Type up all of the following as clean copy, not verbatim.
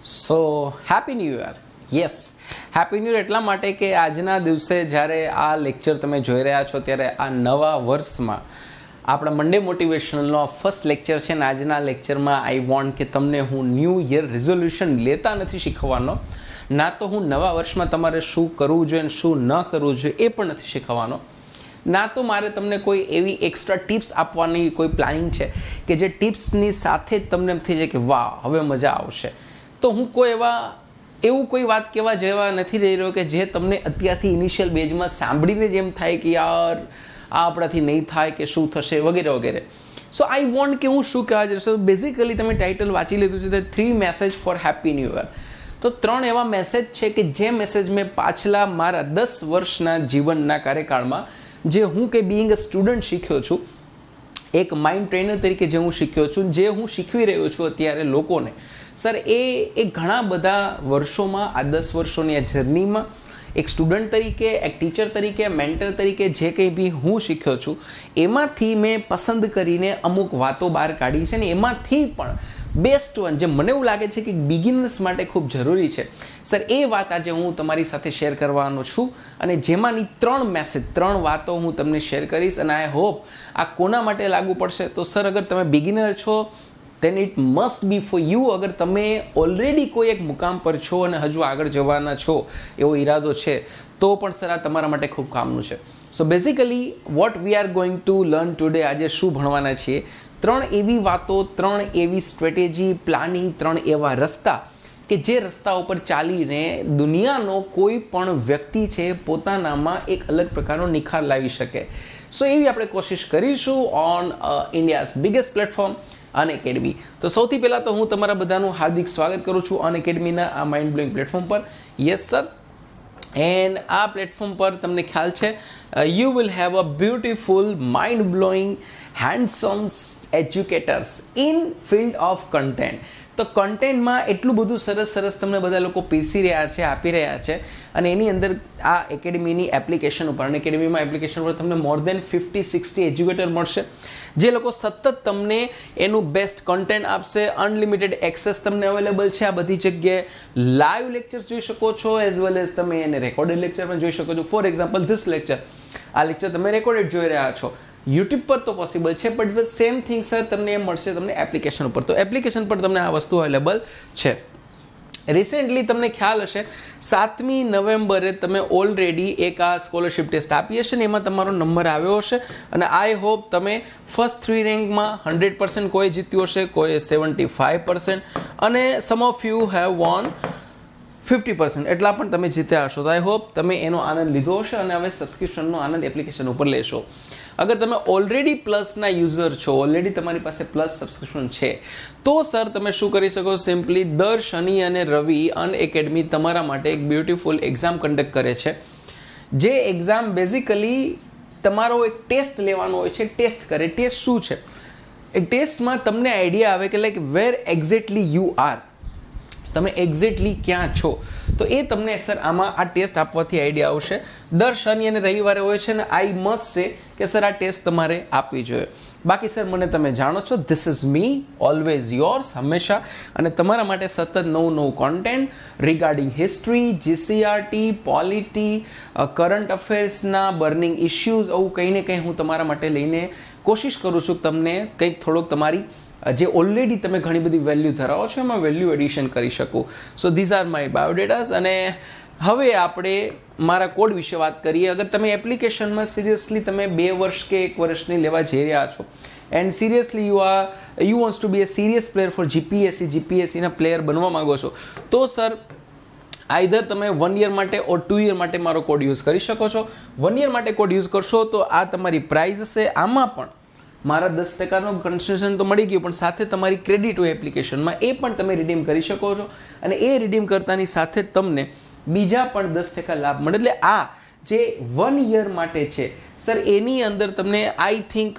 So happy new year. Yes, happy new year એટલા માટે કે આજના દિવસે જ્યારે આ લેક્ચર તમે જોઈ રહ્યા છો ત્યારે આ નવા વર્ષમાં આપણા મંડે મોટિવેશનલનો ફર્સ્ટ લેક્ચર છે. ને આજના લેક્ચરમાં આઈ વોન્ટ કે તમને હું ન્યૂ યર રિઝોલ્યુશન લેતા નથી શીખવાનો, ના તો હું નવા વર્ષમાં તમારે શું કરવું જોઈએ અને શું ન કરવું જોઈએ એ પણ નથી શીખવાનો, ના તો મારે તમને કોઈ એવી એક્સ્ટ્રા ટિપ્સ આપવાની કોઈ પ્લાનિંગ છે કે જે ટિપ્સની સાથે જ તમને એમ થઈ જાય કે વાહ હવે મજા આવશે. તો હું કોઈ એવું કોઈ વાત કહેવા જેવા નથી રહી રહ્યો કે જે તમને અત્યારથી ઇનિશિયલ બેજમાં સાંભળીને જ એમ થાય કે યાર આ આપણાથી નહીં થાય કે શું થશે વગેરે વગેરે. સો આઈ વોન્ટ કે હું શું કહેવા જઈ રહ્યો. બેઝિકલી તમે ટાઇટલ વાંચી લીધું છે, 3 message for happy new year. તો 3 એવા મેસેજ છે કે જે મેસેજ મેં પાછલા મારા 10 વર્ષના જીવનના કાર્યકાળમાં જે હું કે બિંગ અ સ્ટુડન્ટ શીખ્યો છું, એક માઇન્ડ ટ્રેનર તરીકે જે હું શીખ્યો છું, જે હું શીખવી રહ્યો છું અત્યારે લોકોને, સર એ ઘણા બધા વર્ષોમાં આ 10 વર્ષોની આ જર્નીમાં એક સ્ટુડન્ટ તરીકે, એક ટીચર તરીકે, મેન્ટર તરીકે જે કંઈ બી હું શીખ્યો છું એમાંથી મેં પસંદ કરીને અમુક વાતો બહાર કાઢી છે. ને એમાંથી પણ બેસ્ટ વન જે મને એવું લાગે છે કે બિગિનર્સ માટે ખૂબ જરૂરી છે, સર એ વાત આજે હું તમારી સાથે શેર કરવાનો છું. અને જેમાંની 3 મેસેજ, 3 વાતો હું તમને શેર કરીશ. અને આઈ હોપ આ કોના માટે લાગુ પડશે. તો સર અગર તમે બિગિનર છો then it must be for you. અગર તમે ઓલરેડી કોઈ એક મુકામ પર છો અને હજુ આગળ જવાના છો એવો ઈરાદો છે તો પણ સર આ તમારા માટે ખૂબ કામનું છે. So basically what we are going to learn today, આજે શું ભણવાના છીએ, 3 એવી વાતો, 3 એવી સ્ટ્રેટેજી, પ્લાનિંગ, 3 એવા રસ્તા કે જે રસ્તા ઉપર ચાલીને દુનિયાનો કોઈ પણ વ્યક્તિ છે પોતાનામાં એક અલગ પ્રકારનો નિખાર લાવી શકે. સો એવી આપણે કોશિશ કરીશું on India's biggest platform Unacademy. તો સૌથી પહેલાં તો હું તમારા બધાનું હાર્દિક સ્વાગત કરું છું અનએકેડમીના આ માઇન્ડ બ્લોઈંગ પ્લેટફોર્મ પર. યસ સર, એન્ડ આ પ્લેટફોર્મ પર તમને ખ્યાલ છે you will have a beautiful mind blowing handsome educators in field of content. તો કન્ટેન્ટમાં એટલું બધું સરસ સરસ તમને બધા લોકો પીરસી રહ્યા છે, આપી રહ્યા છે. અને એની અંદર આ એકેડમીની એપ્લિકેશન ઉપર, અને એકેડમીમાં એપ્લિકેશન ઉપર તમને મોર દેન 50-60 એજ્યુકેટર મળશે જે લોકો સતત તમને એનું બેસ્ટ કન્ટેન્ટ આપશે. અનલિમિટેડ એક્સેસ તમને અવેલેબલ છે આ બધી જગ્યાએ. લાઈવ લેક્ચર્સ જોઈ શકો છો એઝ વેલ એઝ તમે એને રેકોર્ડેડ લેક્ચર પણ જોઈ શકો છો. ફોર એક્ઝામ્પલ ધીસ લેક્ચર, આ લેક્ચર તમે રેકોર્ડેડ જોઈ રહ્યા છો, યુટ્યુબ પર તો પોસિબલ છે, બટ સેમ થિંગ સર તમને એ મળશે તમને એપ્લિકેશન ઉપર. તો એપ્લિકેશન પર તમને આ વસ્તુ અવેલેબલ છે. રિસેન્ટલી તમને ખ્યાલ હશે 7મી નવેમ્બરે તમે ઓલરેડી એક આ સ્કોલરશિપ ટેસ્ટ આપી હશે ને એમાં તમારો નંબર આવ્યો હશે. અને આઈ હોપ તમે ફર્સ્ટ 3 રેન્કમાં 100% કોઈ જીત્યું હશે, કોઈ 75%, અને સમ ઓફ યુ હેવ વોન 50%, એટલા પણ તમે જીત્યા હશો. તો આઈ હોપ તમે એનો આનંદ લીધો હશે અને હવે સબસ્ક્રિપ્શનનો આનંદ એપ્લિકેશન ઉપર લેશો. અગર તમે ઓલરેડી પ્લસના યુઝર છો, ઓલરેડી તમારી પાસે પ્લસ સબસ્ક્રિપ્શન છે, તો સર તમે શું કરી શકો, સિમ્પલી દર શનિ અને રવિ અનએકેડમી તમારા માટે એક બ્યુટીફુલ એક્ઝામ કન્ડક્ટ કરે છે. જે એક્ઝામ બેઝિકલી તમારો એક ટેસ્ટ લેવાનો હોય છે. ટેસ્ટ કરે, ટેસ્ટ શું છે, એ ટેસ્ટમાં તમને આઈડિયા આવે કે like where exactly you are, તમે એક્ઝેક્ટલી ક્યાં છો. તો એ તમને સર આમાં આ ટેસ્ટ આપવાથી આઈડિયા આવશે. દર શનિ અને રવિવારે હોય છે ને આઈ મસ્ટ સે કે સર આ ટેસ્ટ તમારે આપવી જોઈએ. બાકી સર મને તમે જાણો છો, this is me always yours, હંમેશા, અને તમારા માટે સતત નવું content regarding history, GCRT, polity, current અફેર્સના બર્નિંગ ઇશ્યુઝ, આવું કંઈ ને કંઈ હું તમારા માટે લઈને કોશિશ કરું છું તમને કંઈક થોડોક તમારી જે ઓલરેડી તમે ઘણી બધી વેલ્યુ ધરાવો છો એમાં વેલ્યુ એડિશન કરી શકું. So these are my biodatas. અને હવે આપણે મારા કોડ વિશે વાત કરીએ. અગર તમે એપ્લિકેશનમાં સિરિયસલી તમે 2 વર્ષ કે 1 વર્ષની લેવા જઈ રહ્યા છો and seriously you wants to be a serious player for જીપીએસસીના પ્લેયર બનવા માંગો છો, તો સર આઈધર તમે 1 યર માટે ઓર 2 યર માટે મારો કોડ યુઝ કરી શકો છો. 1 યર માટે કોડ યુઝ કરશો તો આ તમારી પ્રાઇઝ હશે. આમાં પણ મારા 10% કન્સેશન તો મળી ગયું, પણ સાથે તમારી ક્રેડિટ હોય એપ્લિકેશનમાં એ પણ તમે રિડીમ કરી શકો છો. અને એ રિડીમ કરતાની સાથે જ તમને બીજા પણ 10% લાભ મળે. એટલે આ જે 1 યર માટે છે સર એની અંદર તમને આઈ થિંક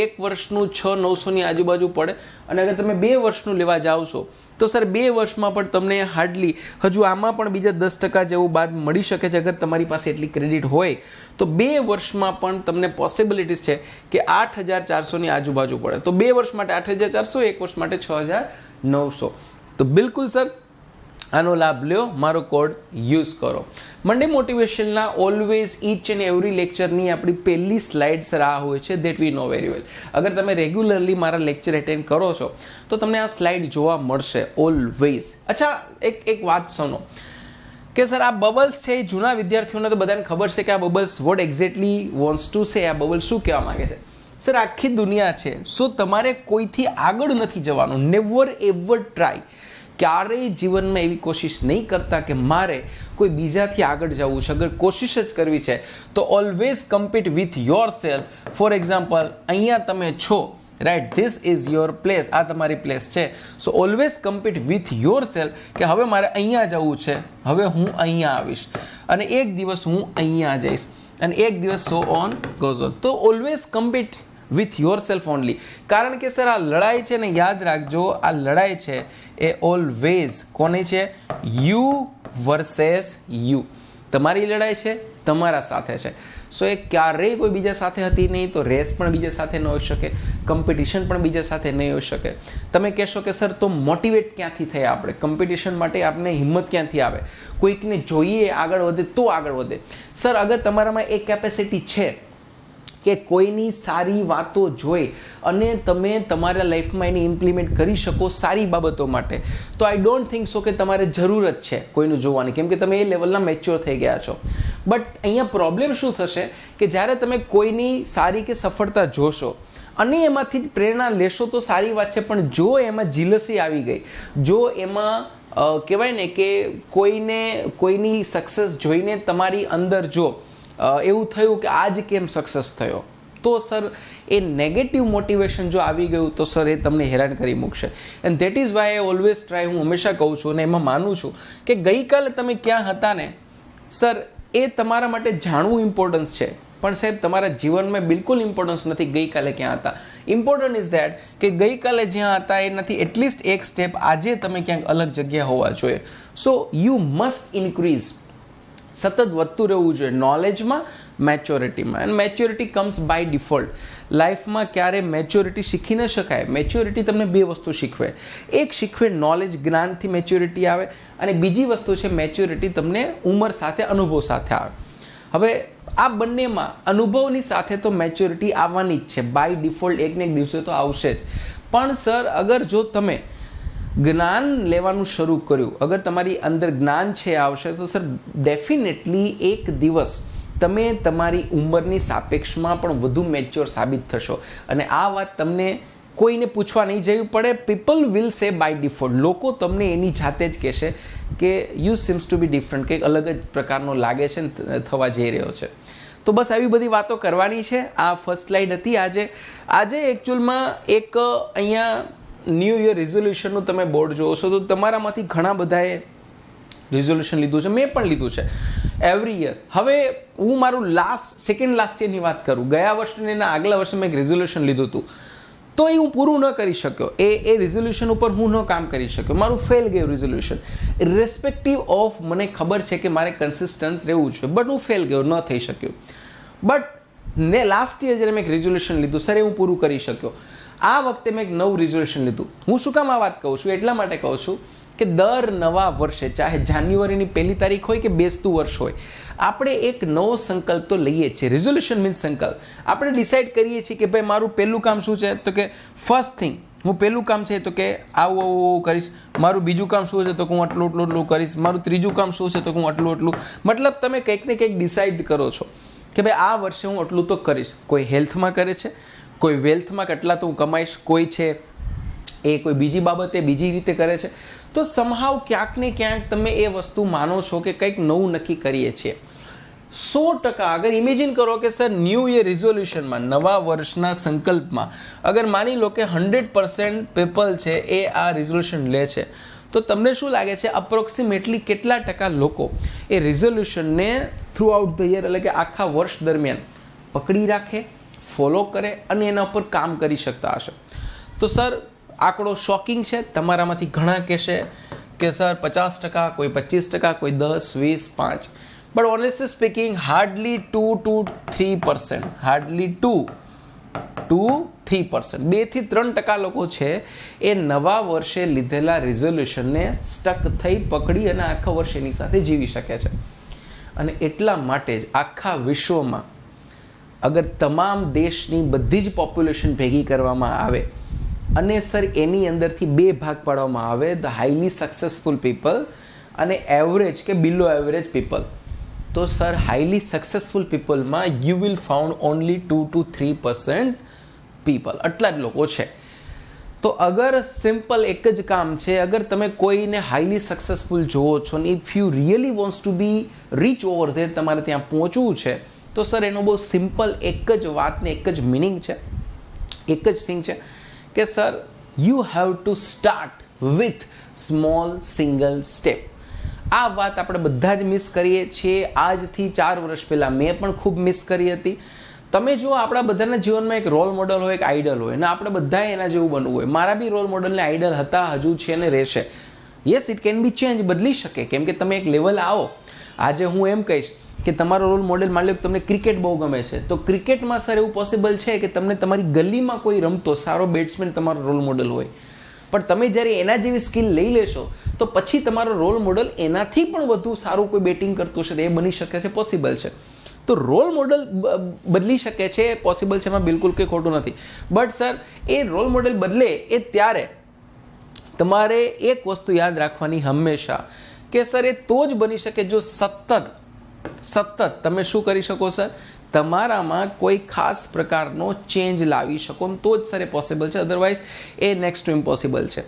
1 વર્ષનું 6,900ની આજુબાજુ પડે. અને અગર તમે 2 વર્ષનું લેવા જાઓ છો તો સર 2 વર્ષમાં પણ તમને હાર્ડલી હજુ આમાં પણ બીજા 10% જેવું બાદ મળી શકે છે અગર તમારી પાસે એટલી ક્રેડિટ હોય. તો 2 વર્ષમાં પણ તમને પોસિબિલિટીઝ છે કે 8,400ની આજુબાજુ પડે. તો 2 વર્ષ માટે 8,400, 1 વર્ષ માટે 6,900. તો બિલકુલ સર આનો લાભ લ્યો, મારો કોડ યુઝ કરો. મંડે મોટિવેશનના ઓલવેઝ ઈચ એન્ડ એવરી લેક્ચરની આપણી પહેલી સ્લાઇડ સર આ હોય છે, that we know very well. અગર તમે રેગ્યુલરલી મારા લેક્ચર એટેન્ડ કરો છો તો તમને આ સ્લાઇડ જોવા મળશે ઓલવેઝ. અચ્છા, એક વાત સુનો કે સર આ બબલ્સ છે એ જૂના વિદ્યાર્થીઓને તો બધાને ખબર છે કે આ bubbles vote exactly wants to say, આ બબલ શું કહેવા માંગે છે. સર આખી દુનિયા છે, સો તમારે કોઈથી આગળ નથી જવાનું. નેવર એવર ટ્રાય, ક્યારેય જીવનમાં એવી કોશિશ નહીં કરતા કે મારે કોઈ બીજાથી આગળ જવું છે. અગર કોશિશ જ કરવી છે તો always compete with yourself. For example, અહીંયા તમે છો, right, this is your place, આ તમારી પ્લેસ છે. So always compete with yourself કે હવે મારે અહીંયા જવું છે, હવે હું અહીંયા આવીશ, અને એક દિવસ હું અહીંયા જઈશ, અને એક દિવસ સો ઓન ગોઝ ઓન. તો always compete with your self only. કારણ કે સર આ લડાઈ છે ને, યાદ રાખજો, આ લડાઈ છે એ ઓલવેઝ કોની છે? You versus you. તમારી લડાઈ છે તમારા સાથે છે. સો એ ક્યારેય કોઈ બીજા સાથે હતી નહીં. તો રેસ પણ બીજા સાથે ન હોઈ શકે, કોમ્પિટિશન પણ બીજા સાથે નહીં હોઈ શકે. તમે કહેશો કે સર તો મોટિવેટ ક્યાંથી થયા આપણે? કોમ્પિટિશન માટે આપણે હિંમત ક્યાંથી આવે? કોઈકને જોઈએ આગળ વધે તો આગળ વધે. સર અગર તમારામાં એ કેપેસિટી છે કે કોઈની સારી વાતો જોઈ અને તમે તમારા લાઈફમાં એને ઇમ્પ્લિમેન્ટ કરી શકો સારી બાબતો માટે, તો આઈ ડોન્ટ થિંક સો કે તમારે જરૂર જ છે કોઈનું જોવાની, કેમ કે તમે એ લેવલના મેચ્યોર થઈ ગયા છો. બટ અહીંયા પ્રોબ્લેમ શું થશે કે જ્યારે તમે કોઈની સારી કે સફળતા જોશો અને એમાંથી જ પ્રેરણા લેશો તો સારી વાત છે, પણ જો એમાં જીલસી આવી ગઈ, જો એમાં કહેવાય ને કે કોઈની સક્સેસ જોઈને તમારી અંદર જો એવું થયું કે આજ કેમ સક્સેસ થયો, તો સર એ નેગેટિવ મોટિવેશન જો આવી ગયું તો સર એ તમને હેરાન કરી મૂકશે. And that is why I always try, હું હંમેશા કહું છું અને એમાં માનું છું કે ગઈકાલે તમે ક્યાં હતા ને સર, એ તમારા માટે જાણવું ઇમ્પોર્ટન્સ છે, પણ સાહેબ તમારા જીવનમાં બિલકુલ ઇમ્પોર્ટન્સ નથી ગઈકાલે ક્યાં હતા. ઇમ્પોર્ટન્ટ ઇઝ ધેટ કે ગઈકાલે જ્યાં હતા એ નથી, એટલીસ્ટ એક સ્ટેપ આજે તમે ક્યાંક અલગ જગ્યા હોવા જોઈએ. સો યુ મસ્ટ ઇન્ક્રીઝ, સતત વધતું રહેવું જોઈએ નોલેજમાં, મેચ્યોરિટીમાં. And maturity comes by default. લાઈફમાં ક્યારે મેચ્યોરિટી શીખી ન શકાય. મેચ્યોરિટી તમને બે વસ્તુ શીખવે. એક શીખવે નોલેજ, જ્ઞાનથી મેચ્યોરિટી આવે, અને બીજી વસ્તુ છે મેચ્યોરિટી તમને ઉંમર સાથે, અનુભવ સાથે આવે. હવે આ બંનેમાં અનુભવની સાથે તો મેચ્યોરિટી આવવાની જ છે બાય ડિફોલ્ટ, એકને એક દિવસે તો આવશે જ. પણ સર અગર જો તમે જ્ઞાન લેવાનું શરૂ કર્યું, અગર તમારી અંદર જ્ઞાન છે આવશે, તો સર ડેફિનેટલી એક દિવસ તમે તમારી ઉંમરની સાપેક્ષમાં પણ વધુ મેચ્યોર સાબિત થશો. અને આ વાત તમને કોઈને પૂછવા નહીં જવું પડે. People will say by default, લોકો તમને એની જાતે જ કહેશે કે you seems to be different, કંઈક અલગ જ પ્રકારનો લાગે છે ને થવા જઈ રહ્યો છે. તો બસ આવી બધી વાતો કરવાની છે. આ ફર્સ્ટ સ્લાઇડ હતી આજે એકચ્યુઅલમાં એક અહીંયા ન્યૂ યર રિઝોલ્યુશનનું તમે બોર્ડ જોવો છો, તો તમારામાંથી ઘણા બધાએ રિઝોલ્યુશન લીધું છે, મેં પણ લીધું છે એવરી યર. હવે હું મારું સેકન્ડ લાસ્ટ યરની વાત કરું, ગયા વર્ષને એના આગલા વર્ષે મેં એક રિઝોલ્યુશન લીધું હતું, તો એ હું પૂરું ન કરી શક્યો. એ રિઝોલ્યુશન ઉપર હું ન કામ કરી શક્યો, મારું ફેલ ગયું રિઝોલ્યુશન. ઇરેસ્પેક્ટિવ ઓફ મને ખબર છે કે મારે કન્સિસ્ટન્સ રહેવું જોઈએ, બટ હું ફેલ ગયો, ન થઈ શક્યું. બટ લાસ્ટ યર જ્યારે મેં એક રિઝોલ્યુશન લીધું સર, એ હું પૂરું કરી શક્યો. આ વખતે મેં એક નવું રિઝોલ્યુશન લીધું. હું શું કામ આ વાત કહું છું? એટલા માટે કહું છું કે દર નવા વર્ષે, ચાહે જાન્યુઆરીની 1 તારીખ હોય કે બેસતું વર્ષ હોય, આપણે એક નવો સંકલ્પ તો લઈએ જ છીએ. રિઝોલ્યુશન મીન્સ સંકલ્પ. આપણે ડિસાઇડ કરીએ છીએ કે ભાઈ મારું પહેલું કામ શું છે, તો કે ફર્સ્ટ થિંગ, હું પહેલું કામ છે તો કે આવું કરીશ. મારું બીજું કામ શું છે તો હું આટલું કરીશ. મારું ત્રીજું કામ શું છે તો હું આટલું. મતલબ તમે કંઈક ને કંઈક ડિસાઇડ કરો છો કે ભાઈ આ વર્ષે હું આટલું તો કરીશ. કોઈ હેલ્થમાં કરે છે, કોઈ વેલ્થમાં કેટલા તો હું કમાઈશ, કોઈ છે એ કોઈ બીજી બાબતે બીજી રીતે કરે છે. તો સમહાવ ક્યાંક ને ક્યાંક તમે એ વસ્તુ માનો છો કે કંઈક નવું નક્કી કરીએ છીએ. 100% અગર ઇમેજિન કરો કે સર ન્યૂ યર રિઝોલ્યુશનમાં, નવા વર્ષના સંકલ્પમાં અગર માની લો કે 100% પીપલ છે એ આ રિઝોલ્યુશન લે છે, તો તમને શું લાગે છે અપ્રોક્સિમેટલી કેટલા ટકા લોકો એ રિઝોલ્યુશનને થ્રુ આઉટ ધ યર, એટલે કે આખા વર્ષ દરમિયાન પકડી રાખે, ફોલો કરે અને એના ઉપર કામ કરી શકતા હશે? તો સર આંકડો શોકિંગ છે. તમારામાંથી ઘણા કહેશે કે સર 50%, કોઈ 25%, કોઈ 10, 20, 5. But honestly speaking hardly 2 to 3%, hardly 2 to 3%. 2-3% લોકો છે એ નવા વર્ષે લીધેલા રિઝોલ્યુશનને સ્ટક થઈ પકડી અને આખા વર્ષ એની સાથે જીવી શકે છે. અને એટલા માટે જ આખા વિશ્વમાં અગર તમામ દેશની બધી જ પોપ્યુલેશન ભેગી કરવામાં આવે અને સર એની અંદરથી 2 ભાગ પાડવામાં આવે, ધ હાઈલી સક્સેસફુલ પીપલ અને એવરેજ કે બિલો એવરેજ પીપલ, તો સર હાઈલી સક્સેસફુલ પીપલમાં you will found only 2-3% people, આટલા જ લોકો છે. તો અગર સિમ્પલ એક જ કામ છે, અગર તમે કોઈને હાઈલી સક્સેસફુલ જોવો છો ને if you really wants to be reach over there, તમારે ત્યાં પહોંચવું છે, તો સર એનો બહુ સિમ્પલ એક જ વાતને એક જ મિનિંગ છે, એક જ થિંગ છે કે sir you have to start with small single step. આ વાત આપણે બધા જ મિસ કરીએ છીએ. આજથી 4 વર્ષ પહેલાં મેં પણ ખૂબ મિસ કરી હતી. તમે જો આપણા બધાના જીવનમાં એક રોલ મોડલ હોય, એક આઈડલ હોય, ને આપણે બધાએ એના જેવું બનવું હોય. મારા બી રોલ મોડલને આઈડલ હતા, હજુ છે ને રહેશે. Yes, it can be change, બદલી શકે, કેમ કે તમે એક લેવલ આવો. આજે હું એમ કહીશ કે તમારો રોલ મોડલ, માની લો કે તમને ક્રિકેટ બહુ ગમે છે, તો ક્રિકેટમાં સર એવું પોસિબલ છે કે તમને તમારી ગલીમાં કોઈ રમતો સારો બેટ્સમેન તમારો રોલ મોડલ હોય, પણ તમે જ્યારે એના જેવી સ્કિલ લઈ લેશો તો પછી તમારો રોલ મોડલ એનાથી પણ વધુ સારું કોઈ બેટિંગ કરતું હશે તો એ બની શકે છે, પોસિબલ છે. તો રોલ મોડલ બદલી શકે છે, પોસિબલ છે, એમાં બિલકુલ કંઈ ખોટું નથી. બટ સર એ રોલ મોડલ બદલે એ ત્યારે તમારે એક વસ્તુ યાદ રાખવાની હંમેશા કે સર એ તો જ બની શકે જો સતત તમે શું કરી શકો સર, તમારામાં કોઈ ખાસ પ્રકારનો ચેન્જ લાવી શકો, તો જ સર એ પોસિબલ છે, otherwise A next to impossible છે.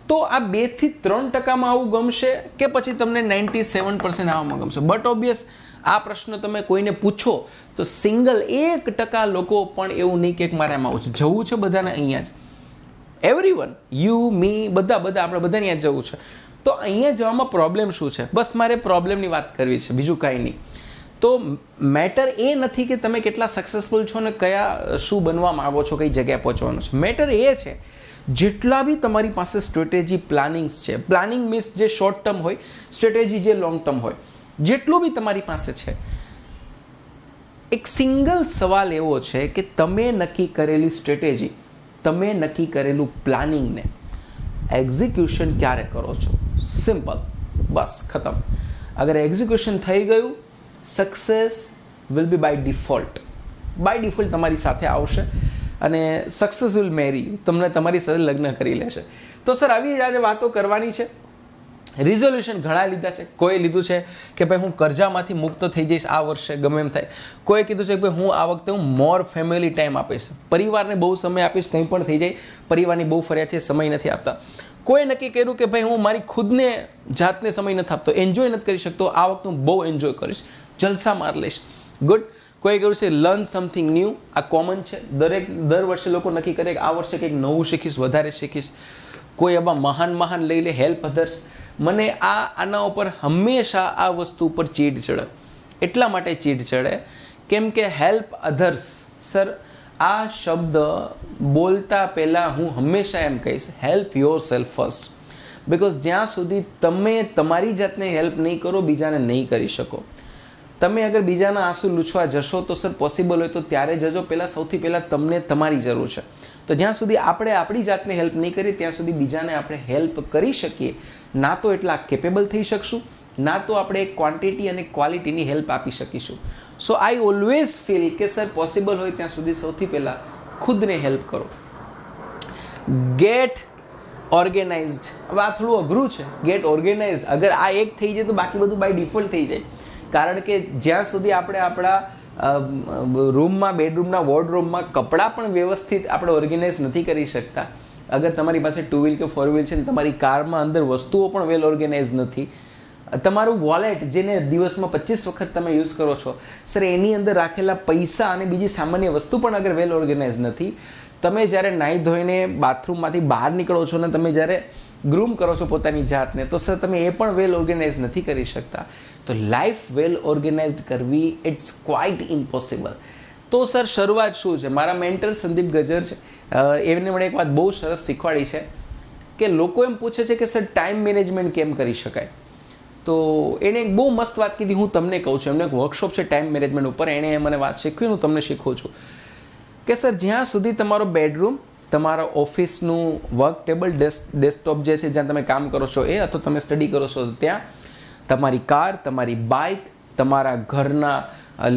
તો આ 2-3% આવું ગમશે કે પછી તમને 97% આવવામાં ગમશે? બટ ઓબ્વિયસ આ પ્રશ્ન તમે કોઈને પૂછો તો સિંગલ 1% લોકો પણ એવું નહીં કે મારે આમાં આવું છે, જવું છે બધાને અહીંયા જ, એવરીવન, યુ મી, બધા આપણે બધાને અહીંયા જવું છે. તો અહીંયા જવામાં પ્રોબ્લેમ શું છે? બસ મારે પ્રોબ્લેમની વાત કરવી છે, બીજું કાંઈ નહીં. તો મેટર એ નથી કે તમે કેટલા સક્સેસફુલ છો ને કયા શું બનવા માગો છો, કઈ જગ્યાએ પહોંચવાનું છે. મેટર એ છે જેટલા બી તમારી પાસે સ્ટ્રેટેજી પ્લાનિંગ્સ છે, પ્લાનિંગ મીન્સ જે શોર્ટ ટર્મ હોય, સ્ટ્રેટેજી જે લોંગ ટર્મ હોય, જેટલું બી તમારી પાસે છે, એક સિંગલ સવાલ એવો છે કે તમે નક્કી કરેલી સ્ટ્રેટેજી, તમે નક્કી કરેલું પ્લાનિંગને એક્ઝિક્યુશન ક્યારે કરો છો? સિમ્પલ, બસ ખતમ. અગર એક્ઝિક્યુશન થઈ ગયું, success will be by default તમારી સાથે આવશે અને સક્સેસ વિલ મેરી યુ, તમને તમારી સાથે લગ્ન કરી લેશે. તો સર આવી જ આજે વાતો કરવાની છે. રિઝોલ્યુશન ઘણા લીધા છે. કોઈ લીધું છે કે ભાઈ હું કર્જામાંથી મુક્ત થઈ જઈશ આ વર્ષે ગમે એમ થાય. કોઈ કીધું છે કે ભાઈ હું આ વખતે હું મોર ફેમિલી ટાઈમ આપીશ, પરિવારને બહુ સમય આપીશ, કંઈ પણ થઈ જાય, પરિવારની બહુ ફરિયાદ છે, સમય નથી આપતા. કોઈ નક્કી કર્યું કે ભાઈ હું મારી ખુદને જાતને સમય નથી આપતો, એન્જોય નથી કરી શકતો, આ વખતે હું બહુ એન્જોય કરીશ, જલસા માર લઈશ. ગુડ. કોઈ કહ્યું છે લર્ન સમથિંગ ન્યૂ, આ કોમન છે, દર વર્ષે લોકો નક્કી કરે કે આ વર્ષે કંઈક નવું શીખીશ, વધારે શીખીશ. કોઈ આમાં મહાન લઈ લે, હેલ્પ અધર્સ. મને આના ઉપર હંમેશા આ વસ્તુ ઉપર ચીડ ચડે. એટલા માટે ચીડ ચડે કેમ કે હેલ્પ અધર્સ, સર આ શબ્દ બોલતા પહેલાં હું હંમેશા એમ કહીશ help your self first. Because જ્યાં સુધી તમે તમારી જાતને હેલ્પ નહીં કરો, બીજાને નહીં કરી શકો. તમે અગર બીજાના આંસુ લૂછવા જશો તો સર પોસિબલ હોય તો ત્યારે જજો, પહેલાં સૌથી પહેલાં તમને તમારી જરૂર છે. તો જ્યાં સુધી આપણે આપણી જાતને હેલ્પ નહીં કરીએ ત્યાં સુધી બીજાને આપણે હેલ્પ કરી શકીએ, ના તો એટલા કેપેબલ થઈ શકશું, ના તો આપણે ક્વોન્ટિટી અને ક્વોલિટીની હેલ્પ આપી શકીશું. સો આઈ ઓલવેઝ ફીલ કે સર પોસિબલ હોય ત્યાં સુધી સૌથી પહેલાં ખુદને હેલ્પ કરો. Get organized. હવે આ થોડું અઘરું છે, ગેટ ઓર્ગેનાઇઝડ. અગર આ એક થઈ જાય તો બાકી બધું બાય ડિફોલ્ટ થઈ જાય. કારણ કે જ્યાં સુધી આપણે આપણા રૂમમાં, બેડરૂમના વોર્ડરોબમાં કપડાં પણ વ્યવસ્થિત આપણે ઓર્ગેનાઇઝ નથી કરી શકતા, અગર તમારી પાસે 2 વ્હીલ કે 4 વ્હીલ છે ને તમારી કારમાં અંદર વસ્તુઓ પણ વેલ ઓર્ગેનાઇઝ નથી, તમારું વોલેટ જેને દિવસમાં 25 વખત તમે યુઝ કરો છો, સર એની અંદર રાખેલા પૈસા અને બીજી સામાન્ય વસ્તુ પણ અગર વેલ ઓર્ગેનાઇઝ નથી, તમે જ્યારે નાહી ધોઈને બાથરૂમમાંથી બહાર નીકળો છો ને તમે જ્યારે ગ્રૂમ કરો છો પોતાની જાતને, તો સર તમે એ પણ વેલ ઓર્ગેનાઇઝ નથી કરી શકતા. તો લાઈફ વેલ ઓર્ગેનાઇઝડ કરવી ઇટ્સ ક્વાઇટ ઇમ્પોસિબલ. તો સર શરૂઆત શું છે? મારા મેન્ટર સંદીપ ગજર છે, એમને મને એક વાત બહુ સરસ શીખવાડી છે કે લોકો એમ પૂછે છે કે સર ટાઈમ મેનેજમેન્ટ કેમ કરી શકાય? તો એણે એક બહુ મસ્ત વાત કીધી, હું તમને કહું છું. એમને એક વર્કશોપ છે ટાઈમ મેનેજમેન્ટ ઉપર, એણે મને વાત શીખવી, હું તમને શીખું છું કે સર જ્યાં સુધી તમારો બેડરૂમ, તમારા ઓફિસનું વર્ક ટેબલ, ડેસ્કટોપ જે છે જ્યાં તમે કામ કરો છો એ, અથવા તમે સ્ટડી કરો છો ત્યાં, તમારી કાર, તમારી બાઇક, તમારા ઘરના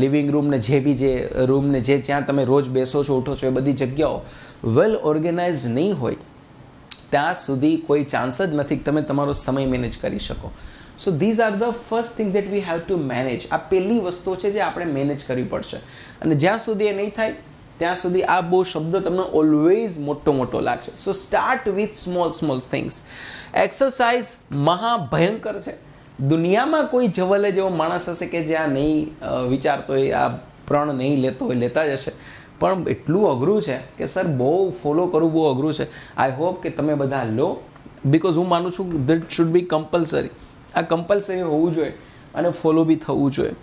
લિવિંગ રૂમને જે બી જે રૂમને જે જ્યાં તમે રોજ બેસો છો ઉઠો છો એ બધી જગ્યાઓ વેલ ઓર્ગેનાઇઝ નહીં હોય ત્યાં સુધી કોઈ ચાન્સ જ નથી કે તમે તમારો સમય મેનેજ કરી શકો. સો these are the first thing that we have to manage. આ પહેલી વસ્તુ છે જે આપણે મેનેજ કરવી પડશે. અને જ્યાં સુધી એ નહીં થાય ત્યાં સુધી આ બહુ શબ્દ તમને ઓલવેઝ મોટો લાગશે. So start with small things. Exercise મહાભયંકર છે. દુનિયામાં કોઈ જવલે જેવો માણસ હશે કે જે આ નહીં વિચારતો હોય, આ પ્રણ નહીં લેતો હોય, લેતા જ હશે. પણ એટલું અઘરું છે કે સર બહુ ફોલો કરવું બહુ અઘરું છે. આઈ હોપ કે તમે બધા લો, બિકોઝ હું માનું છું દેટ શુડ બી કમ્પલસરી. આ કમ્પલસરી હોવું જોઈએ અને ફોલો બી થવું જોઈએ.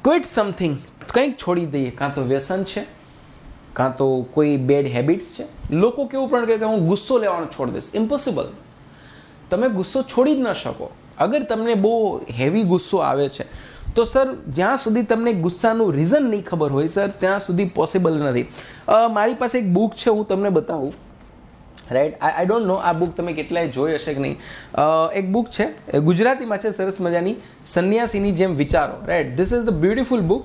ક્વિટ સમથિંગ, કંઈક છોડી દઈએ. કાં તો વ્યસન છે, કાં તો કોઈ બેડ હેબિટ્સ છે. લોકો કેવું પણ કહે કે હું ગુસ્સો લેવાનો છોડી દઈશ. ઇમ્પોસિબલ. તમે ગુસ્સો છોડી જ ન શકો. અગર તમને બહુ હેવી ગુસ્સો આવે છે તો સર જ્યાં સુધી તમને ગુસ્સાનું રીઝન નહીં ખબર હોય સર ત્યાં સુધી પોસિબલ નથી. મારી પાસે એક બુક છે, હું તમને બતાવું. રાઈટ, આઈ ડોન્ટ નો આ બુક તમે કેટલાય જોઈ હશે કે નહીં. એક બુક છે, ગુજરાતીમાં છે, સરસ મજાની, સંન્યાસીની જેમ વિચારો. Right, this is the beautiful book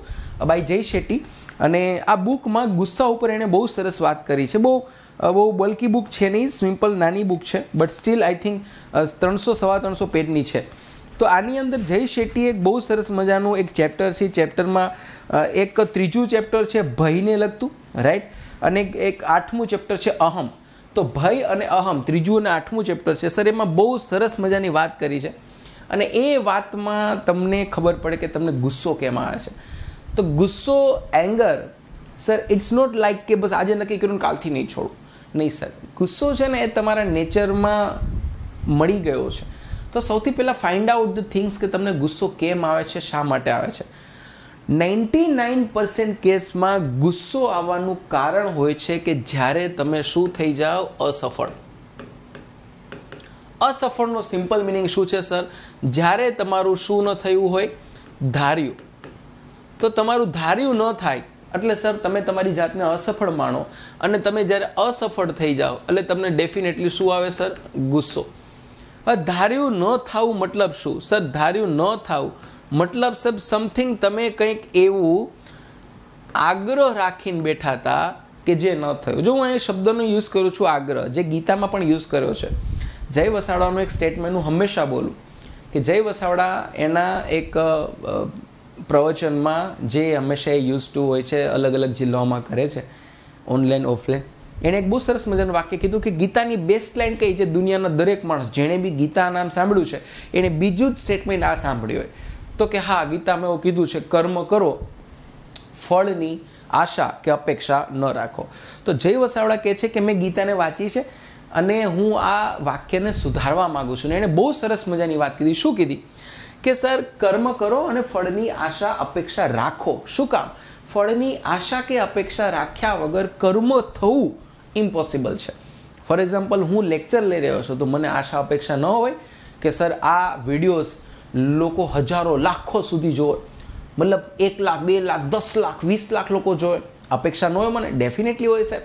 by Jay Shetty. અને આ બુકમાં ગુસ્સા ઉપર એણે બહુ સરસ વાત કરી છે. બહુ બલ્કી બુક છે નહીં, સિમ્પલ નાની બુક છે, બટ સ્ટીલ આઈ થિંક 300-350 પેજની છે. તો આની અંદર જય શેટ્ટીએ એક બહુ સરસ મજાનું એક ચેપ્ટર છે. ચેપ્ટરમાં એક ત્રીજું ચેપ્ટર છે ભયને લગતું, રાઈટ, અને એક 8મું ચેપ્ટર છે અહમ. તો ભય અને અહમ, ત્રીજું અને 8મું ચેપ્ટર છે સર, એમાં બહુ સરસ મજાની વાત કરી છે. અને એ વાતમાં તમને ખબર પડે કે તમને ગુસ્સો કેમ આવે છે. તો ગુસ્સો, anger, sir it's not like કે બસ આજે નક્કી કર્યું કાલથી નહીં છોડું. નહીં સર, ગુસ્સો છે ને એ તમારા નેચરમાં મળી ગયો છે. તો સૌથી પહેલાં ફાઇન્ડ આઉટ ધ થિંગ્સ કે તમને ગુસ્સો કેમ આવે છે, શા માટે આવે છે. 99% કેસમાં ગુસ્સો આવવાનું કારણ હોય છે કે જ્યારે તમે શું થઈ જાઓ, અસફળ. અસફળનો સિમ્પલ મિનિંગ શું છે સર? જ્યારે તમારું શું ન થયું હોય, ધાર્યું. તો તમારું ધાર્યું ન થાય એટલે સર તમે તમારી જાતને અસફળ માનો, અને તમે જ્યારે અસફળ થઈ જાઓ એટલે તમને ડેફિનેટલી શું આવે સર? ગુસ્સો. ધાર્યું ન થવું મતલબ શું સર? ધાર્યું ન થવું મતલબ સર સમથિંગ તમે કંઈક એવું આગ્રહ રાખીને બેઠા હતા કે જે ન થયું. જો હું અહીં શબ્દનો યુઝ કરું છું આગ્રહ, જે ગીતામાં પણ યુઝ કર્યો છે. જય વસાવડાનું એક સ્ટેટમેન્ટ હું હંમેશા બોલું કે જય વસાવડા એના એક પ્રવચનમાં જે હંમેશા એ યુઝ ટુ હોય છે, અલગ અલગ જિલ્લાઓમાં કરે છે, ઓનલાઈન ઓફલાઈન, એણે એક બહુ સરસ મજાનું વાક્ય કીધું કે ગીતાની બેસ્ટ લાઇન કઈ જે દુનિયાના દરેક માણસ જેણે બી ગીતા નામ સાંભળ્યું છે એણે બીજું જ સ્ટેટમેન્ટ આ સાંભળ્યું હોય. તો કે હા, ગીતામાં એવું કીધું છે કર્મ કરો, ફળની આશા કે અપેક્ષા ન રાખો. તો જય વસાવડા કહે છે કે મેં ગીતાને વાંચી છે અને હું આ વાક્યને સુધારવા માગું છું. ને એણે બહુ સરસ મજાની વાત કીધી. શું કીધી? કે સર કર્મ કરો અને ફળની આશા અપેક્ષા રાખો. શું કામ? ફળની આશા કે અપેક્ષા રાખ્યા વગર કર્મ થવું ઇમ્પોસિબલ છે. ફોર એક્ઝામ્પલ, હું લેક્ચર લઈ રહ્યો છું તો મને આશા અપેક્ષા ન હોય કે સર આ વિડીયોઝ લોકો હજારો લાખો સુધી જોવે, મતલબ 1 લાખ 2 લાખ 10 લાખ 20 લાખ લોકો જોવે. અપેક્ષા ન હોય મને? ડેફિનેટલી હોય સાહેબ.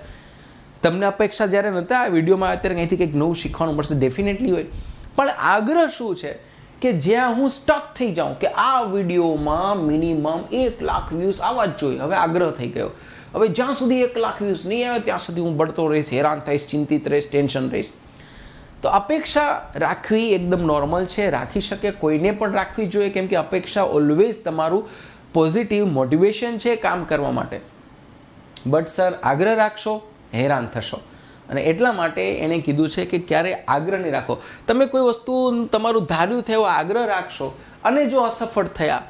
તમને અપેક્ષા જ્યારે નહોતા આ વિડીયોમાં અત્યારે અહીંથી કંઈક નવું શીખવાનું મળશે, ડેફિનેટલી હોય. પણ આગ્રહ શું છે કે જ્યાં હું સ્ટક થઈ જાઉં કે આ વિડીયોમાં મિનિમમ 1 લાખ વ્યૂઝ આવવા જ જોઈએ. હવે આગ્રહ થઈ ગયો. હવે જ્યાં સુધી 1 લાખ વ્યૂઝ નહીં આવે ત્યાં સુધી હું બળતો રહીશ, હેરાન થઈશ, ચિંતિત રહીશ, ટેન્શન રહીશ. તો અપેક્ષા રાખવી એકદમ નોર્મલ છે, રાખી શકે, કોઈને પણ રાખવી જોઈએ, કેમ કે અપેક્ષા ઓલવેઝ તમારું પોઝિટિવ મોટિવેશન છે કામ કરવા માટે. બટ સર આગ્રહ રાખશો, હેરાન થશો. અને એટલા માટે એણે કીધું છે કે ક્યારે આગ્રહ નહીં રાખો. તમે કોઈ વસ્તુ તમારું ધાર્યું થયું આગ્રહ રાખશો અને જો અસફળ થયા,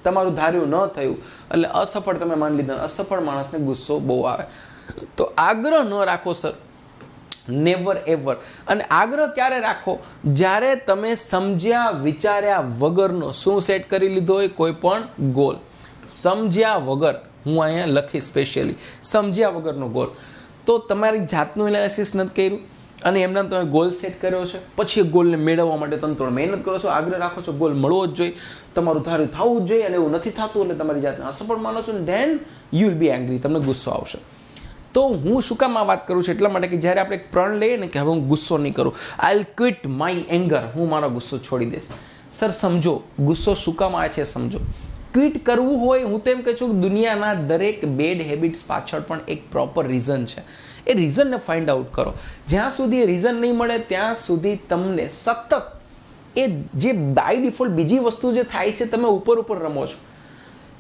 તમારું ધાર્યું ન થયું એટલે અસફળ તમે માની લીધા. અસફળ માણસને ગુસ્સો બહુ આવે. તો આગ્રહ ન રાખો સર, નેવર એવર. અને આગ્રહ ક્યારે રાખો? જ્યારે તમે સમજ્યા વિચાર્યા વગરનો શું સેટ કરી લીધો હોય, કોઈ પણ ગોલ સમજ્યા વગર. હું અહીંયા લખી સ્પેશિયલી સમજ્યા વગરનો ગોલ. તો તમારી જાતનું એનાલિસિસ નથી કર્યું અને એમના તમે ગોલ સેટ કર્યો છે, પછી એ ગોલને મેળવવા માટે તમે થોડો મહેનત કરો છો, આગ્રહ રાખો છો, ગોલ મળવો જ જોઈએ, તમારું ધાર્યું થવું જ જોઈએ, અને એવું નથી થતું એટલે તમારી જાતને અસફળ માનો છો, then you will be angry, તમને ગુસ્સો આવશે. તો હું શું કામ આ વાત કરું છું? એટલા માટે કે જ્યારે આપણે એક પ્રણ લઈએ ને કે હવે હું ગુસ્સો નહીં કરું, I will quit my anger, હું મારો ગુસ્સો છોડી દઈશ. સર સમજો ગુસ્સો શું કામ આવે છે, સમજો. ક્વિટ કરવું હોય, હું તો એમ કહું છું કે દુનિયાના દરેક બેડ હેબિટ્સ પાછળ પણ એક પ્રોપર રીઝન છે. એ રીઝનને ફાઇન્ડ આઉટ કરો. જ્યાં સુધી એ રીઝન નહીં મળે ત્યાં સુધી તમને સતત એ જે બાય ડિફોલ્ટ બીજી વસ્તુ જે થાય છે, તમે ઉપર રમો છો.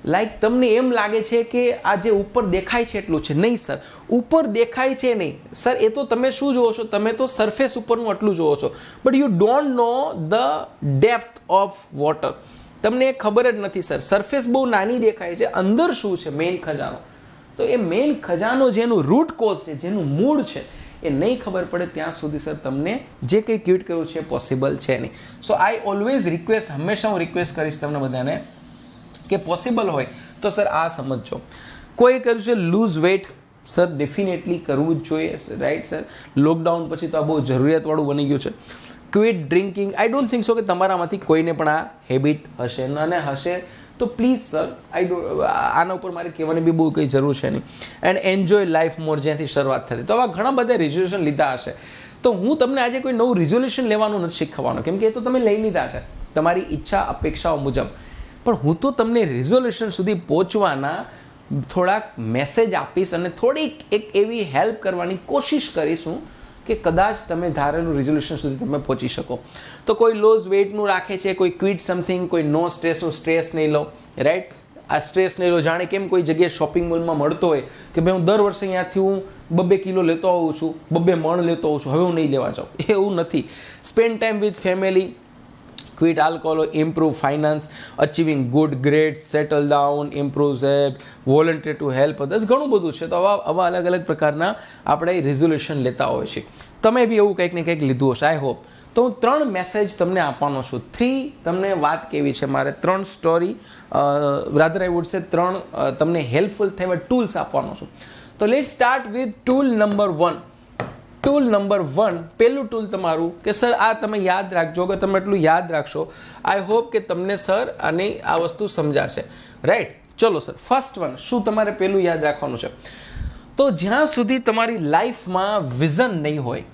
લાઈક તમને એમ લાગે છે કે આ જે ઉપર દેખાય છે એટલું છે. નહીં સર, ઉપર દેખાય છે નહીં સર, એ તો તમે શું જુઓ છો? તમે તો સરફેસ ઉપરનું આટલું જુઓ છો, but you don't know the depth of water. તમને એ ખબર જ નથી સર. સરફેસ બહુ નાની દેખાય છે, અંદર શું છે મેઇન ખજાનો. તો એ મેઇન ખજાનો જેનું રૂટ કોઝ છે, જેનું મૂળ છે, એ નહીં ખબર પડે ત્યાં સુધી સર તમને જે કંઈ ક્વિટ કરવું છે પોસિબલ છે નહીં. સો આઈ ઓલવેઝ રિક્વેસ્ટ, હંમેશા હું રિક્વેસ્ટ કરીશ તમને બધાને કે પોસિબલ હોય તો સર આ સમજજો. કોઈ કર્યું છે લૂઝ વેઇટ, સર ડેફિનેટલી કરવું જ જોઈએ, રાઈટ સર. લોકડાઉન પછી તો આ બહુ જરૂરિયાતવાળું બની ગયું છે. Quit drinking, I don't think so કે તમારામાંથી કોઈને પણ આ હેબિટ હશે, અને હશે તો પ્લીઝ સર આના ઉપર મારે કહેવાની બી બહુ કંઈ જરૂર છે નહીં. એન્ડ એન્જોય લાઈફ મોર, જ્યાંથી શરૂઆત થતી. તો આવા ઘણા બધા રિઝોલ્યુશન લીધા હશે. તો હું તમને આજે કોઈ નવું રિઝોલ્યુશન લેવાનું નથી શીખવાનું, કેમ કે એ તો તમે લઈ લીધા છે તમારી ઈચ્છા અપેક્ષાઓ મુજબ. પણ હું તો તમને રિઝોલ્યુશન સુધી પહોંચવાના થોડાક મેસેજ આપીશ અને થોડીક એક એવી હેલ્પ કરવાની કોશિશ કરીશું કે કદાચ તમે ધારેલું રિઝોલ્યુશન સુધી તમે પહોંચી શકો. તો કોઈ લોઝ વેઇટનું રાખે છે, કોઈ ક્વિટ સમથિંગ, કોઈ નો સ્ટ્રેસનું સ્ટ્રેસ નહીં લો, રાઈટ. આ સ્ટ્રેસ નહીં લો. જાણે કેમ કોઈ જગ્યાએ શોપિંગ મોલમાં મળતો હોય કે ભાઈ હું દર વર્ષે અહીંયાથી હું 2 કિલો લેતો આવું છું, 2 મણ લેતો આવું છું, હવે હું નહીં લેવા જાઉં. એવું નથી. Spend time with family, quit alcohol, improve finance, achieving good grades, settle down, improve zap, volunteer to help others, ઘણું બધું છે. તો આવા અલગ અલગ પ્રકારના આપણે રિઝોલ્યુશન લેતા હોય છે. તમે બી એવું કંઈક ને કંઈક લીધું હશે, આઈ હોપ. તો હું 3 મેસેજ તમને આપવાનો છું. 3 તમને વાત કેવી છે, મારે 3 story, rather I would say 3 તમને હેલ્પફુલ થવા ટૂલ્સ આપવાનો છું. તો late start with tool number 1. Tool number 1, પહેલું ટૂલ તમારું કે સર આ તમે યાદ રાખજો. અગર તમે એટલું યાદ રાખશો, આઈ હોપ કે તમને સર આની આ વસ્તુ સમજાશે, રાઈટ. ચલો સર, ફર્સ્ટ વન, શું તમારે પહેલું યાદ રાખવાનું છે? તો જ્યાં સુધી તમારી લાઈફમાં વિઝન નહીં હોય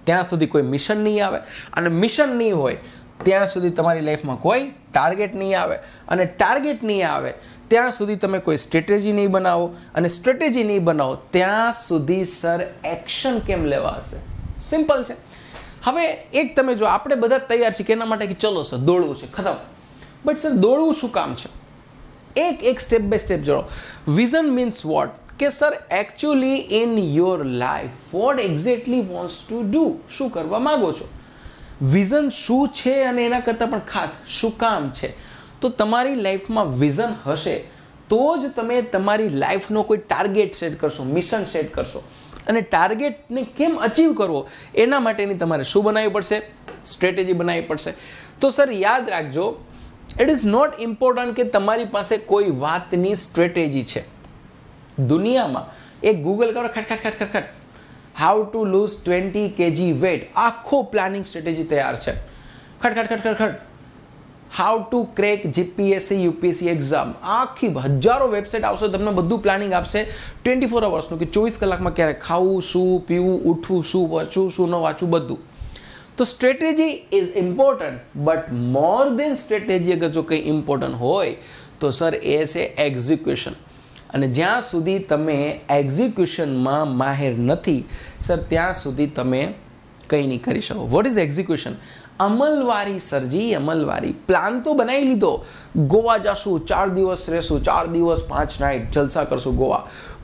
ત્યાં સુધી કોઈ મિશન નહીં આવે, અને મિશન નહીં હોય ત્યાં સુધી તમારી લાઈફમાં કોઈ ટાર્ગેટ નહીં આવે, અને ટાર્ગેટ નહીં આવે ત્યાં સુધી તમે કોઈ સ્ટ્રેટેજી નહીં બનાવો, અને સ્ટ્રેટેજી નહીં બનાવો ત્યાં સુધી સર એક્શન કેમ લેવા હશે? સિમ્પલ છે. હવે એક તમે જો, આપણે બધા તૈયાર છીએ કે એના માટે કે ચલો સર દોડવું છે, ખતમ. બટ સર દોડવું શું કામ છે? એક સ્ટેપ બાય સ્ટેપ જોડો. Vision means what? કે sir actually in your life what exactly wants to do, શું કરવા માંગો છો? વિઝન શું છે, અને એના કરતાં પણ ખાસ શું કામ છે? તો તમારી લાઈફમાં વિઝન હશે તો જ તમે તમારી લાઈફનો કોઈ ટાર્ગેટ સેટ કરશો, મિશન સેટ કરશો. અને ટાર્ગેટને કેમ અચીવ કરવો એના માટેની તમારે શું બનાવવી પડશે? સ્ટ્રેટેજી બનાવવી પડશે. તો સર યાદ રાખજો, ઇટ ઇઝ નોટ ઇમ્પોર્ટન્ટ કે તમારી પાસે કોઈ વાતની સ્ટ્રેટેજી છે. દુનિયામાં એક ગૂગલ કરો, ખટ, how to lose 20 kg weight, આખો પ્લાનિંગ સ્ટ્રેટેજી તૈયાર છે. ખટ, how to crack GPSC UPSC exam, આખી હજારો વેબસાઇટ આવશે, તમને બધું પ્લાનિંગ આપશે 24 અવર્સનું કે 24 કલાકમાં ક્યારે ખાવું, શું પીવું, ઉઠવું, શું વાંચવું, શું ન વાંચવું, બધું. તો strategy is important, but more than strategy અગર જો કંઈ ઇમ્પોર્ટન્ટ હોય તો સર એ છે એક્ઝિક્યુશન. અને જ્યાં સુધી તમે એક્ઝિક્યુશનમાં માહેર નથી સર ત્યાં સુધી તમે કંઈ નહીં કરી શકો. What is execution? અમલવારી સરજી, અમલવારી. પ્લાન તો બનાવી લીધો, ગોવા જશું, 4 દિવસ રહેશું, 4 દિવસ 5 નાઇટ જલસા કરશું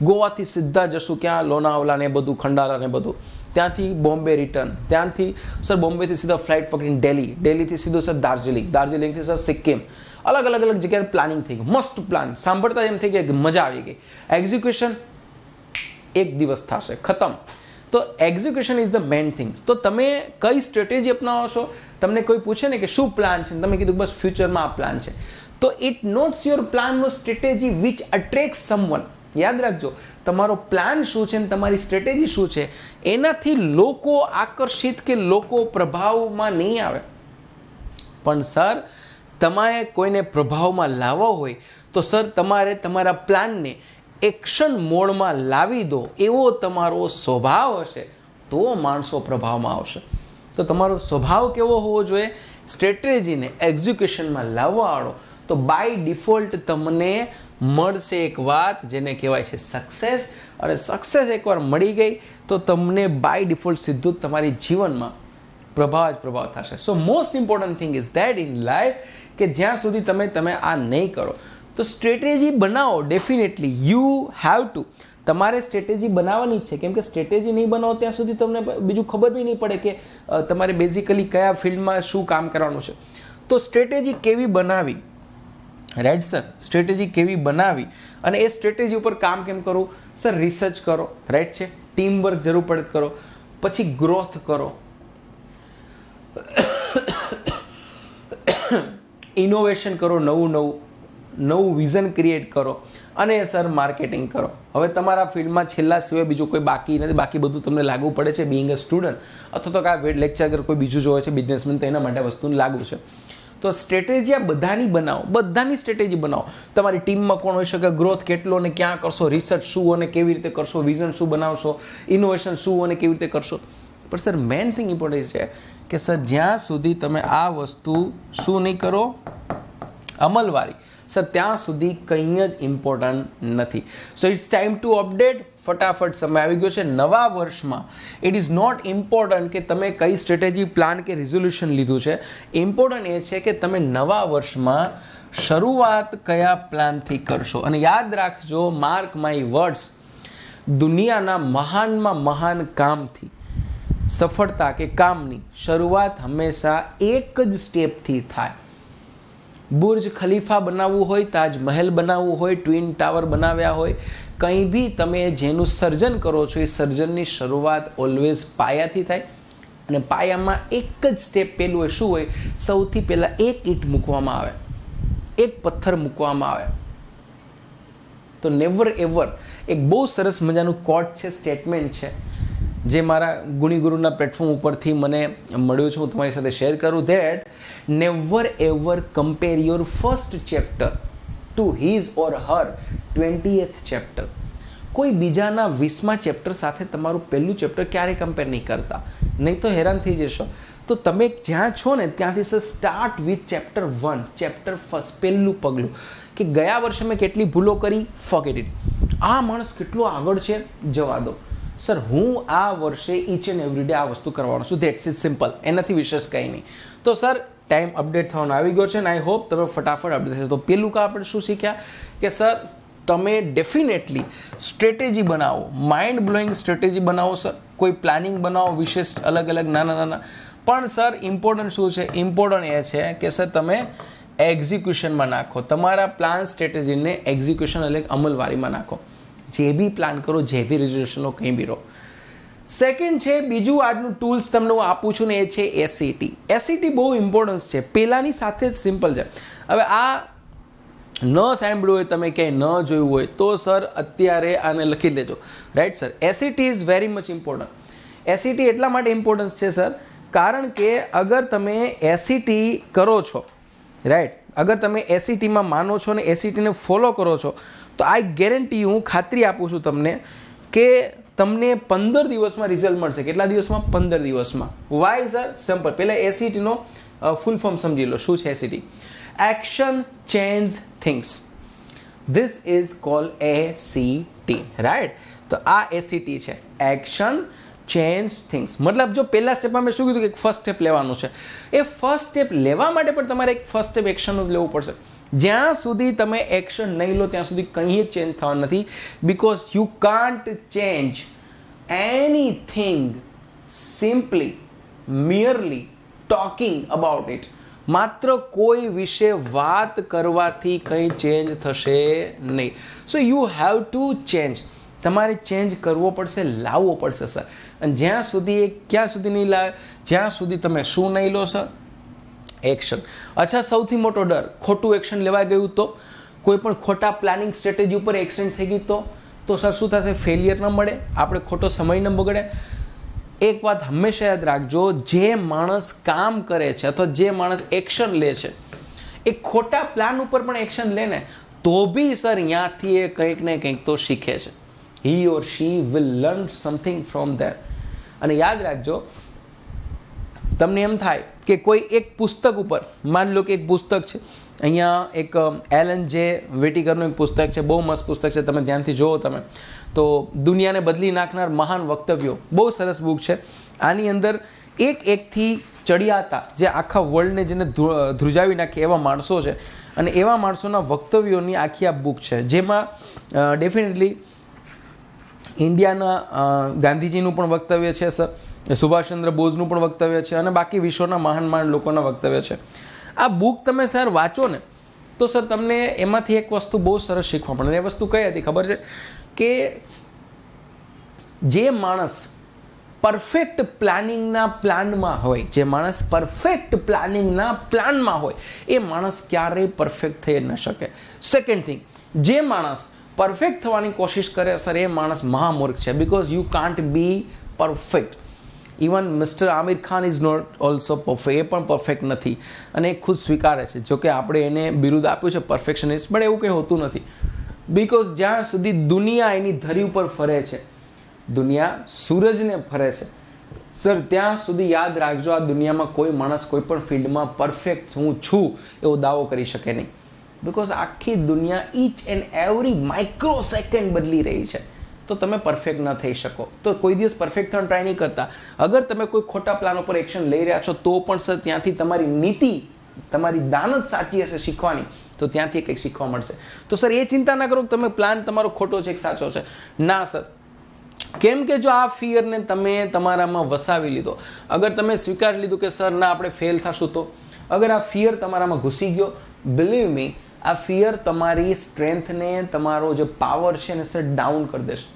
ગોવાથી સીધા જશું ક્યાં? લોનાવાલા ને બધું, ખંડાલા ને બધું. ત્યાંથી બોમ્બે રિટર્ન, ત્યાંથી સર બોમ્બેથી સીધા ફ્લાઇટ પકડીને દિલ્હીથી સીધું સર દાર્જિલિંગથી સર સિક્કિમ. અલગ અલગ જગ્યાએ પ્લાનિંગ થઈ ગયું, મસ્ત પ્લાન. સાંભળતા એમ થઈ ગયા કે મજા આવી ગઈ. એક્ઝિક્યુશન 1 દિવસ થશે, ખતમ. તો execution is the main thing. તો તમે કઈ સ્ટ્રેટેજી અપનાવો છો? તમને કોઈ પૂછે ને કે શું પ્લાન છે, તમે કીધું બસ ફ્યુચરમાં આ પ્લાન છે, તો it notes your plan no strategy which attract someone. યાદ રાખજો, તમારો પ્લાન શું છે ને તમારી સ્ટ્રેટેજી શું છે, એનાથી લોકો આકર્ષિત કે લોકો પ્રભાવમાં નહીં આવે. પણ સર તમારે કોઈને પ્રભાવમાં લાવવો હોય તો સર તમારે તમારા પ્લાનને એક્શન મોડમાં લાવી દો એવો તમારો સ્વભાવ હશે તો માણસો પ્રભાવમાં આવશે. તો તમારો સ્વભાવ કેવો હોવો જોઈએ? સ્ટ્રેટેજીને એક્ઝિક્યુશનમાં લાવવાવાળો. તો બાય ડિફોલ્ટ તમને મળશે એક વાત જેને કહેવાય છે સક્સેસ. અને સક્સેસ એકવાર મળી ગઈ તો તમને બાય ડિફોલ્ટ સીધું જ તમારી જીવનમાં પ્રભાવ થશે. સો most important thing is that in life કે જ્યાં સુધી તમે આ નહીં કરો તો સ્ટ્રેટેજી બનાવો. Definitely you have two. તમારે સ્ટ્રેટેજી બનાવવાની જ છે, કેમ કે સ્ટ્રેટેજી નહીં બનાવો ત્યાં સુધી તમને બીજું ખબર બી નહીં પડે કે તમારે બેઝિકલી કયા ફિલ્ડમાં શું કામ કરવાનું છે. તો સ્ટ્રેટેજી કેવી બનાવી, રાઈટ સર? સ્ટ્રેટેજી કેવી બનાવી અને એ સ્ટ્રેટેજી ઉપર કામ કેમ કરવું? સર રિસર્ચ કરો, રાઈટ છે? ટીમ વર્ક જરૂર પડે કરો, પછી ગ્રોથ કરો, ઇનોવેશન કરો, નવું વિઝન ક્રિએટ કરો અને સર માર્કેટિંગ કરો. હવે તમારા ફિલ્ડમાં છેલ્લા સિવાય બીજું કોઈ બાકી નથી. બાકી બધું તમને લાગુ પડે છે બિંગ અ સ્ટુડન્ટ અથવા તો કાંઈ લેક્ચર અગર કોઈ બીજું જોવે છે બિઝનેસમેન તો એના માટે વસ્તુ લાગુ છે. તો સ્ટ્રેટેજી આ બધાની બનાવો, બધાની સ્ટ્રેટેજી બનાવો. તમારી ટીમમાં કોણ હોઈ શકે, ગ્રોથ કેટલો અને ક્યાં કરશો, રિસર્ચ શું અને કેવી રીતે કરશો, વિઝન શું બનાવશો, ઇનોવેશન શું અને કેવી રીતે કરશો. પણ સર મેઇન થિંગ ઇમ્પોર્ટન્ટ છે કે સર જ્યાં સુધી તમે આ વસ્તુ શું નહીં કરો, અમલવારી, સર ત્યાં સુધી કંઈ જ ઇમ્પોર્ટન્ટ નથી. So it's time to update. ફટાફટ સમય આવી ગયો છે નવા વર્ષમાં. ઇટ ઇઝ નોટ ઇમ્પોર્ટન્ટ કે તમે કઈ સ્ટ્રેટેજી, પ્લાન કે રિઝોલ્યુશન લીધું છે. ઇમ્પોર્ટન્ટ એ છે કે તમે નવા વર્ષમાં શરૂઆત કયા પ્લાનથી કરશો. અને યાદ રાખજો, માર્ક માય વર્ડ્સ, દુનિયાના મહાનમાં મહાન કામથી, સફળતા કે કામની શરૂઆત હંમેશા એક જ સ્ટેપથી થાય. બુર્જ ખલીફા બનાવવું હોય, તાજમહેલ બનાવવું હોય, ટ્વિન ટાવર બનાવ્યા હોય, કંઈ બી તમે જેનું સર્જન કરો છો એ સર્જનની શરૂઆત ઓલવેઝ પાયાથી થાય. અને પાયામાં એક જ સ્ટેપ પહેલું હોય. શું હોય? સૌથી પહેલાં એક ઈંટ મૂકવામાં આવે, એક પથ્થર મૂકવામાં આવે. તો નેવર એવર, એક બહુ સરસ મજાનું કોટ છે, સ્ટેટમેન્ટ છે, જે મારા ગુણીગુરુના પ્લેટફોર્મ ઉપરથી મને મળ્યું છે, હું તમારી સાથે શેર કરું. That never ever compare your first chapter to his or Har 20th chapter. કોઈ બીજાના 20મા ચેપ્ટર સાથે તમારું પહેલું ચેપ્ટર ક્યારેય કમ્પેર નહીં કરતા, નહીં તો હેરાન થઈ જશો. તો તમે જ્યાં છો ને ત્યાંથી sir start with chapter 1, chapter first, પહેલું પગલું. કે ગયા વર્ષે મેં કેટલી ભૂલો કરી, ફોરગેટ ઇટ. આ માણસ કેટલો આગળ છે, જવા દો. સર હું આ વર્ષે ઈચ એન્ડ એવરી ડે આ વસ્તુ કરવાનું છું. That's it, simple. એનાથી વિશેષ કંઈ નહીં. તો સર ટાઈમ અપડેટ થવાનો આવી ગયો છે અને આઈ હોપ તમે ફટાફટ અપડેટ થશે. તો પેલું કાં આપણે શું શીખ્યા કે સર તમે ડેફિનેટલી સ્ટ્રેટેજી બનાવો, માઇન્ડ બ્લોઈંગ સ્ટ્રેટેજી બનાવો. સર કોઈ પ્લાનિંગ બનાવો વિશેષ, અલગ નાના. પણ સર ઇમ્પોર્ટન્ટ શું છે? ઇમ્પોર્ટન્ટ એ છે કે સર તમે એક્ઝિક્યુશનમાં નાખો. તમારા પ્લાન સ્ટ્રેટેજીને એક્ઝિક્યુશન એટલે અમલવારીમાં નાખો. જે બી પ્લાન કરો, જે બી રિઝોલ્યુશન લો, કંઈ બી રહો. સેકન્ડ છે, બીજું આજનું ટૂલ્સ તમને હું આપું છું ને, એ છે એસઈટી. એસઈટી બહુ ઇમ્પોર્ટન્સ છે, પહેલાંની સાથે જ સિમ્પલ છે. હવે આ ન સાંભળ્યું હોય, તમે ક્યાંય ન જોયું હોય તો સર અત્યારે આને લખી લેજો, right sir? SET is very much important. SET એટલા માટે ઇમ્પોર્ટન્સ છે સર, કારણ કે અગર તમે એસઈટી કરો છો, રાઈટ, અગર તમે એસઈટીમાં માનો છો ને એસઈટીને ફોલો કરો છો, તો આઈ ગેરંટી, હું ખાતરી આપું છું તમને કે તમને 15 દિવસમાં રિઝલ્ટ મળશે. કેટલા દિવસમાં? 15 દિવસમાં. Why sir? સિમ્પલ. પહેલાં એસઈટીનો ફૂલ ફોર્મ સમજી લો. શું છે SET? Action change things. This is called ACT, right? તો આ એસીટી છે, એક્શન ચેન્જ થિંગ્સ. મતલબ જો પહેલા સ્ટેપમાં મેં શું કીધું કે એક ફર્સ્ટ સ્ટેપ લેવાનું છે, એ ફર્સ્ટ સ્ટેપ લેવા માટે પણ તમારે એક ફર્સ્ટ સ્ટેપ એક્શનનું જ લેવું પડશે. જ્યાં સુધી તમે એક્શન નહીં લો ત્યાં સુધી કંઈ જ ચેન્જ થવાનું નથી. Because you can't change anything simply merely talking about it. માત્ર કોઈ વિશે વાત કરવાથી કંઈ ચેન્જ થશે નહીં. So you have to change. તમારે ચેન્જ કરવો પડશે, લાવવો પડશે સર. અને જ્યાં સુધી એ ક્યાં સુધી નહીં લાવે, જ્યાં સુધી તમે શું નહીં લો સર? એક્શન. અચ્છા, સૌથી મોટો ડર, ખોટું એક્શન લેવાઈ ગયું તો, કોઈ પણ ખોટા પ્લાનિંગ સ્ટ્રેટેજી ઉપર એક્શન થઈ ગઈ તો સર શું થશે? ફેલિયર ન મળે, આપણે ખોટો સમય ન બગડે. એક વાત હંમેશા યાદ રાખજો, જે માણસ કામ કરે છે અથવા જે માણસ એક્શન લે છે, એ ખોટા પ્લાન ઉપર પણ એક્શન લે ને તો બી સર ત્યાંથી એ કંઈક ને કંઈક તો શીખે છે. He or she will learn something from there. અને યાદ રાખજો, તમને એમ થાય કે કોઈ એક પુસ્તક ઉપર, માની લો કે એક પુસ્તક છે, અહીંયા એક એલન જે વેટિકરનું એક પુસ્તક છે, બહુ મસ્ત પુસ્તક છે, તમે ધ્યાનથી જુઓ તમે તો, દુનિયાને બદલી નાખનાર મહાન વક્તવ્યો, બહુ સરસ બુક છે. આની અંદર એકથી ચડિયાતા જે આખા વર્લ્ડને જેને ધ્રુજાવી નાખે એવા માણસો છે, અને એવા માણસોના વક્તવ્યોની આખી આ બુક છે, જેમાં ડેફિનેટલી ઇન્ડિયાના ગાંધીજીનું પણ વક્તવ્ય છે સર, સુભાષચંદ્ર બોઝનું પણ વક્તવ્ય છે, અને બાકી વિશ્વના મહાન લોકોના વક્તવ્ય છે. આ બુક તમે સર વાંચો ને તો સર તમને એમાંથી એક વસ્તુ બહુ સરસ શીખવા મળે. એ વસ્તુ કઈ હતી ખબર છે? કે જે માણસ પરફેક્ટ પ્લાનિંગના પ્લાનમાં હોય, જે માણસ પરફેક્ટ પ્લાનિંગના પ્લાનમાં હોય, એ માણસ ક્યારેય પરફેક્ટ થઈ ન શકે. સેકન્ડ થિંગ, જે માણસ પરફેક્ટ થવાની કોશિશ કરે સર, એ માણસ મહામૂર્ખ છે. Because you can't be perfect. Even mister Aamir Khan is not also perfect, એ પણ પરફેક્ટ નથી, અને એ ખુદ સ્વીકારે છે. જોકે આપણે એને બિરુદ આપ્યું છે પરફેક્શનિસ્ટ, પણ એવું કંઈ હોતું નથી. બિકોઝ જ્યાં સુધી દુનિયા એની ધરી ઉપર ફરે છે, દુનિયા સૂરજને ફરે છે સર, ત્યાં સુધી યાદ રાખજો, આ દુનિયામાં કોઈ માણસ કોઈ પણ ફિલ્ડમાં પરફેક્ટ હું છું એવો દાવો કરી શકે નહીં. બિકોઝ આખી દુનિયા each and every micro second બદલી રહી છે. તો તમે પરફેક્ટ ન થઈ શકો, તો કોઈ દિવસ પરફેક્ટ થવાનું ટ્રાય નહીં કરતા. અગર તમે કોઈ ખોટા પ્લાન ઉપર એક્શન લઈ રહ્યા છો તો પણ સર ત્યાંથી તમારી નીતિ, તમારી દાનત સાચી હશે શીખવાની, તો ત્યાંથી કંઈક શીખવા મળશે. તો સર એ ચિંતા ના કરો કે તમે પ્લાન તમારો ખોટો છે કે સાચો છે. ના સર, કેમ કે જો આ ફિયરને તમે તમારામાં વસાવી લીધો, અગર તમે સ્વીકારી લીધું કે સર ના આપણે ફેલ થશું, તો અગર આ ફિયર તમારામાં ઘૂસી ગયો, બિલીવ મી, આ ફિયર તમારી સ્ટ્રેન્થને, તમારો જે પાવર છે ને સર ડાઉન કરી દેશે.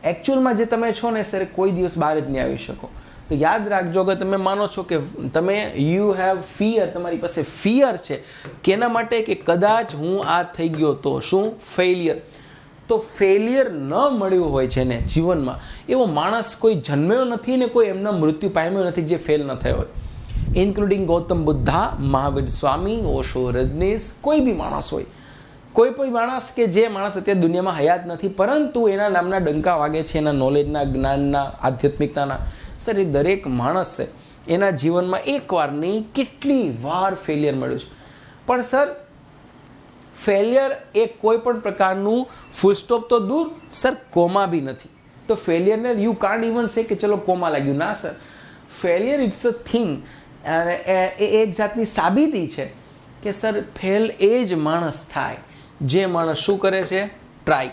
એકચ્યુઅલમાં જે તમે છો ને સર, કોઈ દિવસ બહાર જ નહીં આવી શકો. તો યાદ રાખજો, અગર તમે માનો છો કે તમે યુ હેવ ફિયર, તમારી પાસે ફિયર છે કેના માટે કે કદાચ હું આ થઈ ગયો તો શું ફેલિયર, તો ફેલિયર ન મળ્યું હોય છે ને જીવનમાં, એવો માણસ કોઈ જન્મ્યો નથી ને કોઈ એમના મૃત્યુ પામ્યો નથી જે ફેલ ન થયો હોય. ઇન્ક્લુડિંગ ગૌતમ બુદ્ધા, મહાવીર સ્વામી, ઓશો, રજનીશ, કોઈ બી માણસ હોય, કોઈ પણ માણસ કે જે માણસ અત્યારે દુનિયામાં હયાત નથી, પરંતુ એના નામના ડંકા વાગે છે, એના નોલેજના, જ્ઞાનના, આધ્યાત્મિકતાના. સર, એ દરેક માણસ છે, એના જીવનમાં એકવાર નહીં કેટલી વાર ફેલિયર મળ્યું છે. પણ સર, ફેલિયર એ કોઈ પણ પ્રકારનું ફૂલ સ્ટોપ તો દૂર સર, કોમા બી નથી. તો ફેલિયરને યુ કાન્ટ ઇવન સે કે ચલો કોમા લાગ્યું. ના sir, failure it's a thing, અને એ એક જાતની સાબિતી છે કે સર ફેલ એ જ માણસ થાય જે માણસ શું કરે છે? ટ્રાય.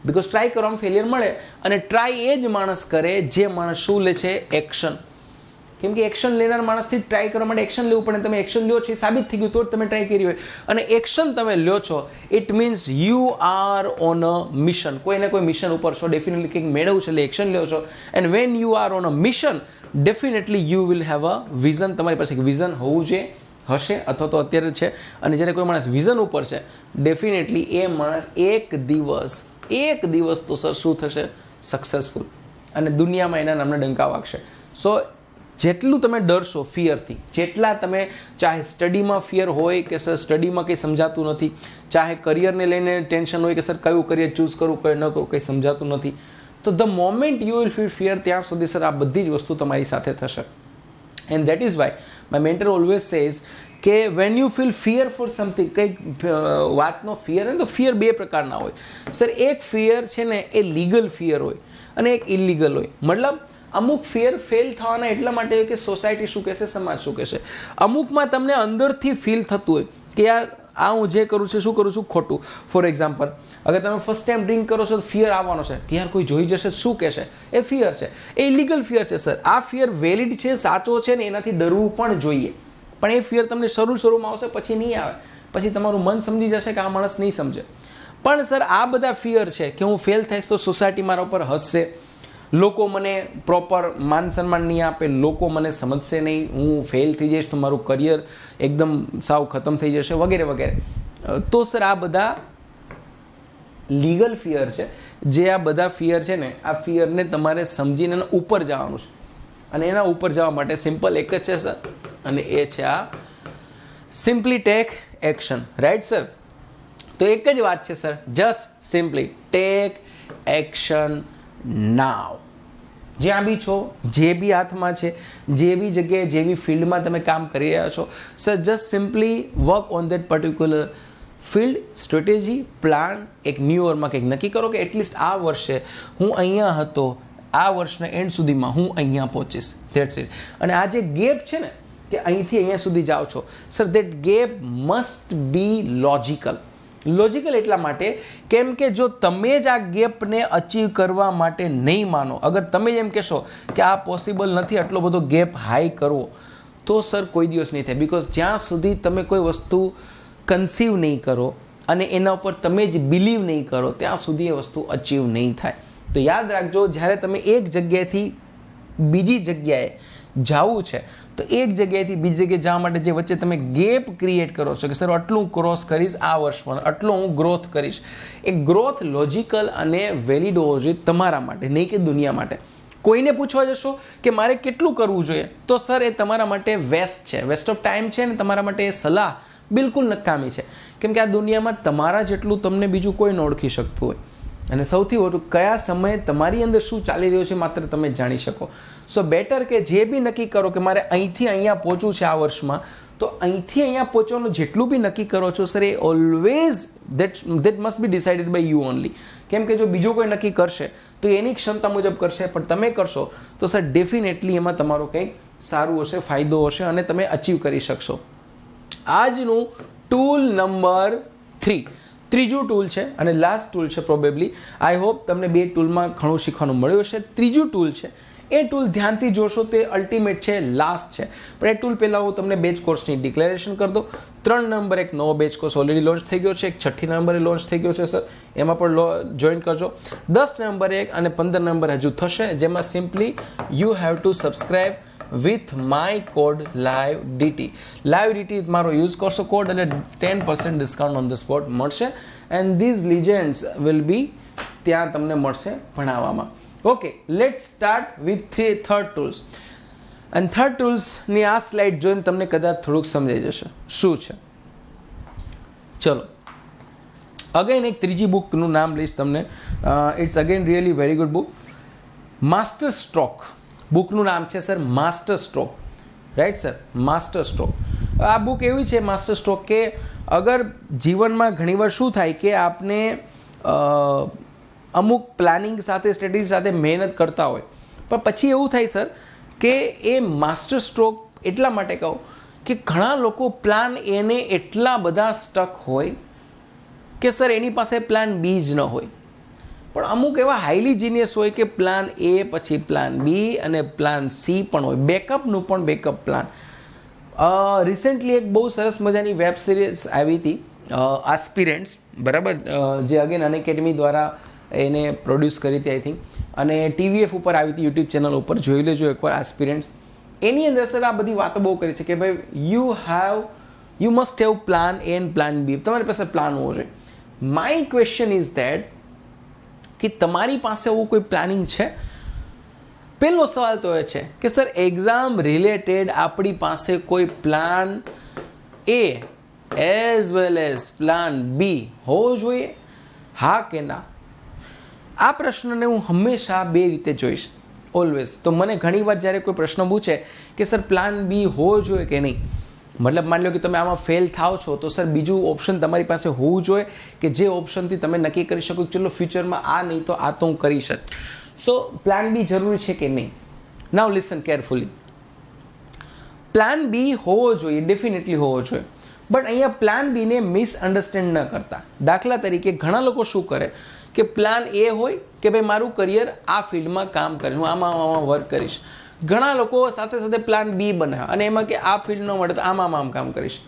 બિકોઝ ટ્રાય કરવામાં ફેલિયર મળે, અને ટ્રાય એ જ માણસ કરે જે માણસ શું લે છે? એક્શન. કેમ કે એક્શન લેનાર માણસથી ટ્રાય કરવા માટે એક્શન લેવું પડે. તમે એક્શન લ્યો છો એ સાબિત થઈ ગયું તો જ તમે ટ્રાય કરી હોય, અને એક્શન તમે લ્યો છો it means you are on a mission. કોઈને કોઈ મિશન ઉપર છો, ડેફિનેટલી કંઈક મેળવવું છે એટલે એક્શન લ્યો છો. And when you are on a mission, definitely you will have a vision. તમારી પાસે એક વિઝન હોવું જોઈએ, હશે, અથવા તો અત્યારે છે. અને જ્યારે કોઈ માણસ વિઝન ઉપર છે, ડેફિનેટલી એ માણસ એક દિવસ તો સર શું થશે? સક્સેસફુલ, અને દુનિયામાં એના નામના ડંકા વાગશે. સો જેટલું તમે ડરશો ફિયરથી, જેટલા તમે, ચાહે સ્ટડીમાં ફિયર હોય કે સર સ્ટડીમાં કંઈ સમજાતું નથી, ચાહે કરિયરને લઈને ટેન્શન હોય કે સર કયું કરિયર ચૂઝ કરવું, કયું ન કરવું, કંઈ સમજાતું નથી, તો the moment you will feel fear, ત્યાં સુધી સર આ બધી જ વસ્તુ તમારી સાથે થશે. And that is why my mentor always says કે when you feel fear for something, કંઈક વાતનો ફિયર હોય તો ફિયર બે પ્રકારના હોય સર. એક ફિયર છે ને એ લીગલ ફિયર હોય, અને એક ઇલીગલ હોય. મતલબ અમુક ફિયર ફેલ થવાના એટલા માટે હોય કે સોસાયટી શું કહેશે, સમાજ શું કહેશે. અમુકમાં તમને અંદરથી ફીલ થતું હોય કે યાર આ હું જે કરું છું, શું કરું છું ખોટું. ફોર એક્ઝામ્પલ, અગર તમે ફર્સ્ટ ટાઈમ ડ્રિંક કરો છો તો ફિયર આવવાનો છે કે યાર કોઈ જોઈ જશે શું કહેશે. એ ફિયર છે, એ ઇલીગલ ફિયર છે સર. આ ફિયર વેલિડ છે, સાચો છે ને, એનાથી ડરવું પણ જોઈએ. પણ એ ફિયર તમને શરૂમાં આવશે, પછી નહીં આવે. પછી તમારું મન સમજી જશે કે આ માણસ નહીં સમજે. પણ સર આ બધા ફિયર છે કે હું ફેલ થઈશ તો સોસાયટી મારા ઉપર હસશે, લોકો મને પ્રોપર માન સન્માન નહીં આપે, લોકો મને સમજશે નહીં, હું ફેલ થઈ જઈશ તો મારું કરિયર એકદમ સાવ ખતમ થઈ જશે, વગેરે વગેરે. તો સર આ બધા લીગલ ફિયર છે. જે આ બધા ફિયર છે ને, આ ફિયરને તમારે સમજીને એના ઉપર જવાનું છે. અને એના ઉપર જવા માટે સિમ્પલ એક જ છે સર, અને એ છે આ simply take action. Right sir? તો એક જ વાત છે sir, just simply take action now. જ્યાં બી છો, જે બી હાથમાં છે, જે બી જગ્યાએ, જે બી ફિલ્ડમાં તમે કામ કરી રહ્યા છો, sir just simply work on that particular field, strategy, plan. એક ન્યૂ યરમાં કંઈક નક્કી કરો કે એટલીસ્ટ આ વર્ષે હું અહીંયા હતો, આ વર્ષના એન્ડ સુધીમાં હું અહીંયા પહોંચીશ. That's it. અને આ જે ગેપ છે ને, કે અહીંથી અહીંયા સુધી જાઓ છો, sir that gap must be logical. Logical એટલા માટે કેમ કે જો તમે જ આ ગેપને અચીવ કરવા માટે નહીં માનો, અગર તમે એમ કહેશો કે આ પોસિબલ નથી આટલો બધો ગેપ હાઈ કરવો, તો સર કોઈ દિવસ નહીં થાય. બિકોઝ જ્યાં સુધી તમે કોઈ વસ્તુ કન્સીવ નહીં કરો અને એના ઉપર તમે જ બિલીવ નહીં કરો, ત્યાં સુધી એ વસ્તુ અચીવ નહીં થાય. તો યાદ રાખજો, જ્યારે તમે એક જગ્યાએથી બીજી જગ્યાએ જવું છે, તો એક જગ્યાએથી બીજી જગ્યાએ જવા માટે જે વચ્ચે તમે ગેપ ક્રિએટ કરો છો કે સર આટલું ક્રોસ કરીશ આ વર્ષમાં, આટલો હું ગ્રોથ કરીશ, એ ગ્રોથ લોજિકલ અને વેલિડ હોવો જોઈએ તમારા માટે, નહીં કે દુનિયા માટે. કોઈને પૂછવા જશો કે મારે કેટલું કરવું જોઈએ, તો સર એ તમારા માટે વેસ્ટ છે, વેસ્ટ ઓફ ટાઈમ છે, ને તમારા માટે એ સલાહ બિલકુલ નકામી છે. કેમ કે આ દુનિયામાં તમારા જેટલું તમને બીજું કોઈ ન ઓળખી શકતું હોય. અને સૌથી વધુ કયા સમયે તમારી અંદર શું ચાલી રહ્યું છે માત્ર તમે જ જાણી શકો. સો બેટર કે જે બી નક્કી કરો કે મારે અહીંથી અહીંયા પહોંચવું છે આ વર્ષમાં, તો અહીંથી અહીંયા પહોંચવાનું જેટલું બી નક્કી કરો છો સર, એ always that must be decided by you only. કેમ કે જો બીજો કોઈ નક્કી કરશે તો એની ક્ષમતા મુજબ કરશે, પણ તમે કરશો તો સર ડેફિનેટલી એમાં તમારો કંઈક સારું હશે, ફાયદો હશે અને તમે અચીવ કરી શકશો. આજનું ટૂલ નંબર 3, ત્રીજું ટૂલ છે અને લાસ્ટ ટૂલ છે પ્રોબેબલી. આઈ હોપ તમને બે ટૂલમાં ઘણું શીખવાનું મળ્યું હશે. ત્રીજું ટૂલ છે, એ ટૂલ ધ્યાનથી જોશો તે અલ્ટિમેટ છે, લાસ્ટ છે. પણ એ ટૂલ પહેલાં હું તમને બેચ કોર્સની ડિક્લેરેશન કરી દઉં. 3 નંબર એક નવો બેચ કોર્સ ઓલરેડી લોન્ચ થઈ ગયો છે, એક 6 નંબરે લોન્ચ થઈ ગયો છે સર, એમાં પણ જોઈન કરજો. 10 નંબર એક અને 15 નંબર હજુ થશે, જેમાં simply you have two subscribe with my code live DT. Live DT મારો યુઝ કરશો કોડ એટલે 10% ડિસ્કાઉન્ટ ઓન ધ સ્પોટ મળશે. And this legends will be ત્યાં તમને મળશે ભણાવવામાં. Okay, let's start with third tools. અને થર્ડ ટૂલ્સની આ સ્લાઇડ જોઈને તમને કદાચ થોડુંક સમજાઈ જશે શું છે. ચલો, અગેન એક ત્રીજી બુકનું નામ લઈશ તમને. It's again really very good book. Masterstroke બુકનું નામ છે sir, masterstroke. Right sir, masterstroke. આ બુક એવી છે માસ્ટર સ્ટ્રોક કે અગર જીવનમાં ઘણીવાર શું થાય કે આપને અમુક પ્લાનિંગ સાથે, સ્ટ્રેટેજી સાથે મહેનત કરતા હોય, પણ પછી એવું થાય સર કે એ માસ્ટર સ્ટ્રોક એટલા માટે કહું કે ઘણા લોકો પ્લાન એને એટલા બધા સ્ટક હોય કે સર એની પાસે પ્લાન બી જ ન હોય. પણ અમુક એવા હાઈલી જીનિયસ હોય કે પ્લાન એ, પછી પ્લાન બી અને પ્લાન સી પણ હોય, બેકઅપનું પણ બેકઅપ પ્લાન. રિસેન્ટલી એક બહુ સરસ મજાની વેબ સિરીઝ આવી હતી, આસ્પિરન્ટ્સ, બરાબર, જે અગેન અનએકેડમી દ્વારા એને પ્રોડ્યુસ કરી હતી આઈ થિંક, અને TVF ઉપર આવી હતી, યુટ્યુબ ચેનલ ઉપર, જોઈ લેજો એકવાર આસ્પિરન્ટ્સ. એની અંદર સર આ બધી વાતો બહુ કરી છે કે ભાઈ you must have plan A and plan B. તમારી પાસે પ્લાન હોવો જોઈએ. માય ક્વેશ્ચન ઇઝ ધેટ કે તમારી પાસે એવું કોઈ પ્લાનિંગ છે? પહેલો સવાલ તો એ છે કે સર એક્ઝામ રિલેટેડ આપણી પાસે કોઈ પ્લાન એ એઝ વેલ એઝ પ્લાન બી હોવો જોઈએ, હા કે ના? આ પ્રશ્નને હું હંમેશા બે રીતે જોઈશ, ઓલવેઝ. તો મને ઘણીવાર જ્યારે કોઈ પ્રશ્ન પૂછે કે સર પ્લાન બી હોવો જોઈએ કે નહીં, મતલબ માની લો કે તમે આમાં ફેલ થાવ છો તો સર બીજું ઓપ્શન તમારી પાસે હોવું જોઈએ કે જે ઓપ્શનથી તમે નક્કી કરી શકો કે ચલો ફ્યુચરમાં આ નહીં તો આ તો હું કરી શકું. સો પ્લાન બી જરૂરી છે કે નહીં? નાઉ લિસન કેરફુલી. પ્લાન બી હોવો જોઈએ, ડેફિનેટલી હોવો જોઈએ, બટ અહીંયા પ્લાન બીને મિસઅન્ડરસ્ટેન્ડ ન કરતા. દાખલા તરીકે ઘણા લોકો શું કરે કે પ્લાન એ હોય કે ભાઈ મારું કરિયર આ ફિલ્ડમાં કામ કરીશ, હું આમાં વર્ક કરીશ. ઘણા લોકો સાથે સાથે પ્લાન બી બનાવે અને એમાં કે આ ફિલ્ડ ન મળે તો આમ કામ કરીશ.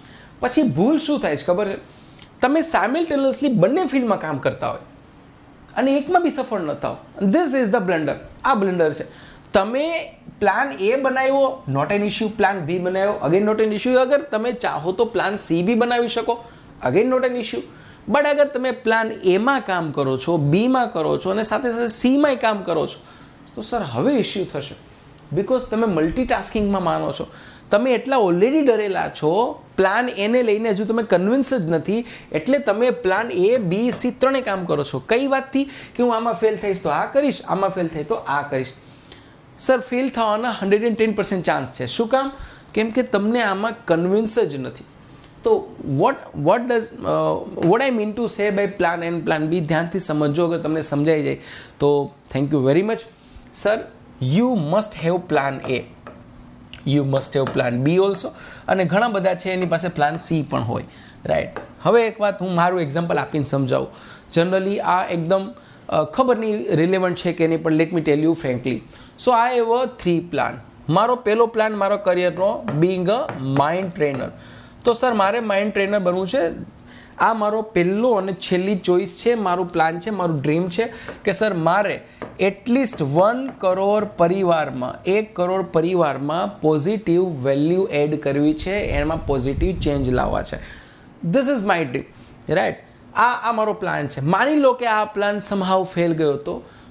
પછી ભૂલ શું થાય છે ખબર છે? તમે સાયમલ્ટેનિયસલી બંને ફિલ્ડમાં કામ કરતા હોય અને એકમાં બી સફળ ન થાવ. This is the blunder. આ બ્લન્ડર છે. તમે પ્લાન એ બનાવ્યો, નોટ એન ઇશ્યુ. પ્લાન બી બનાવ્યો, અગેન નોટ એન ઇશ્યુ. અગર તમે ચાહો તો પ્લાન સી બી બનાવી શકો, again not an issue. But અગર તમે પ્લાન એમાં કામ કરો છો, બીમાં કરો છો અને સાથે સાથે સીમાંય કામ કરો છો, તો સર હવે ઇશ્યુ થશે. બિકોઝ તમે મલ્ટીટાસ્કિંગમાં માનો છો. તમે એટલા ઓલરેડી ડરેલા છો પ્લાન એને લઈને હજુ તમે કન્વિન્સ જ નથી, એટલે તમે પ્લાન A, B, C ત્રણેય કામ કરો છો. કઈ વાતથી? કે હું આમાં ફેલ થઈશ તો આ કરીશ, આમાં ફેલ થાય તો આ કરીશ. સર, ફેલ થવાના 110% ચાન્સ છે. શું કામ? કેમ કે તમને આમાં કન્વિન્સ જ નથી. તો what I mean to say by plan and plan B, ધ્યાનથી સમજો. અગર તમને સમજાઈ જાય તો thank you very much. Sir, you must have plan A, you must have plan B also, અને ઘણા બધા છે એની પાસે પ્લાન C પણ હોય, રાઈટ. હવે એક વાત હું મારું એક્ઝામ્પલ આપીને સમજાવું. જનરલી આ એકદમ ખબર નહીં રિલેવન્ટ છે કે નહીં, પણ let me tell you frankly. So I have a 3 plan. મારો પહેલો પ્લાન મારો કરિયરનો બિંગ અ માઇન્ડ ટ્રેનર. તો સર, મારે માઇન્ડ ટ્રેનર બનવું છે. આ મારો પહેલો અને છેલ્લી ચોઈસ છે, મારું પ્લાન છે, મારું ડ્રીમ છે કે સર મારે એટલીસ્ટ 1 કરોડ પરિવારમાં, 1 કરોડ પરિવારમાં પોઝિટિવ વેલ્યુ એડ કરવી છે, એમાં પોઝિટિવ ચેન્જ લાવવા છે. This is my dream, right. આ મારો પ્લાન છે. માની લો કે આ પ્લાન સમહાવ ફેલ ગયો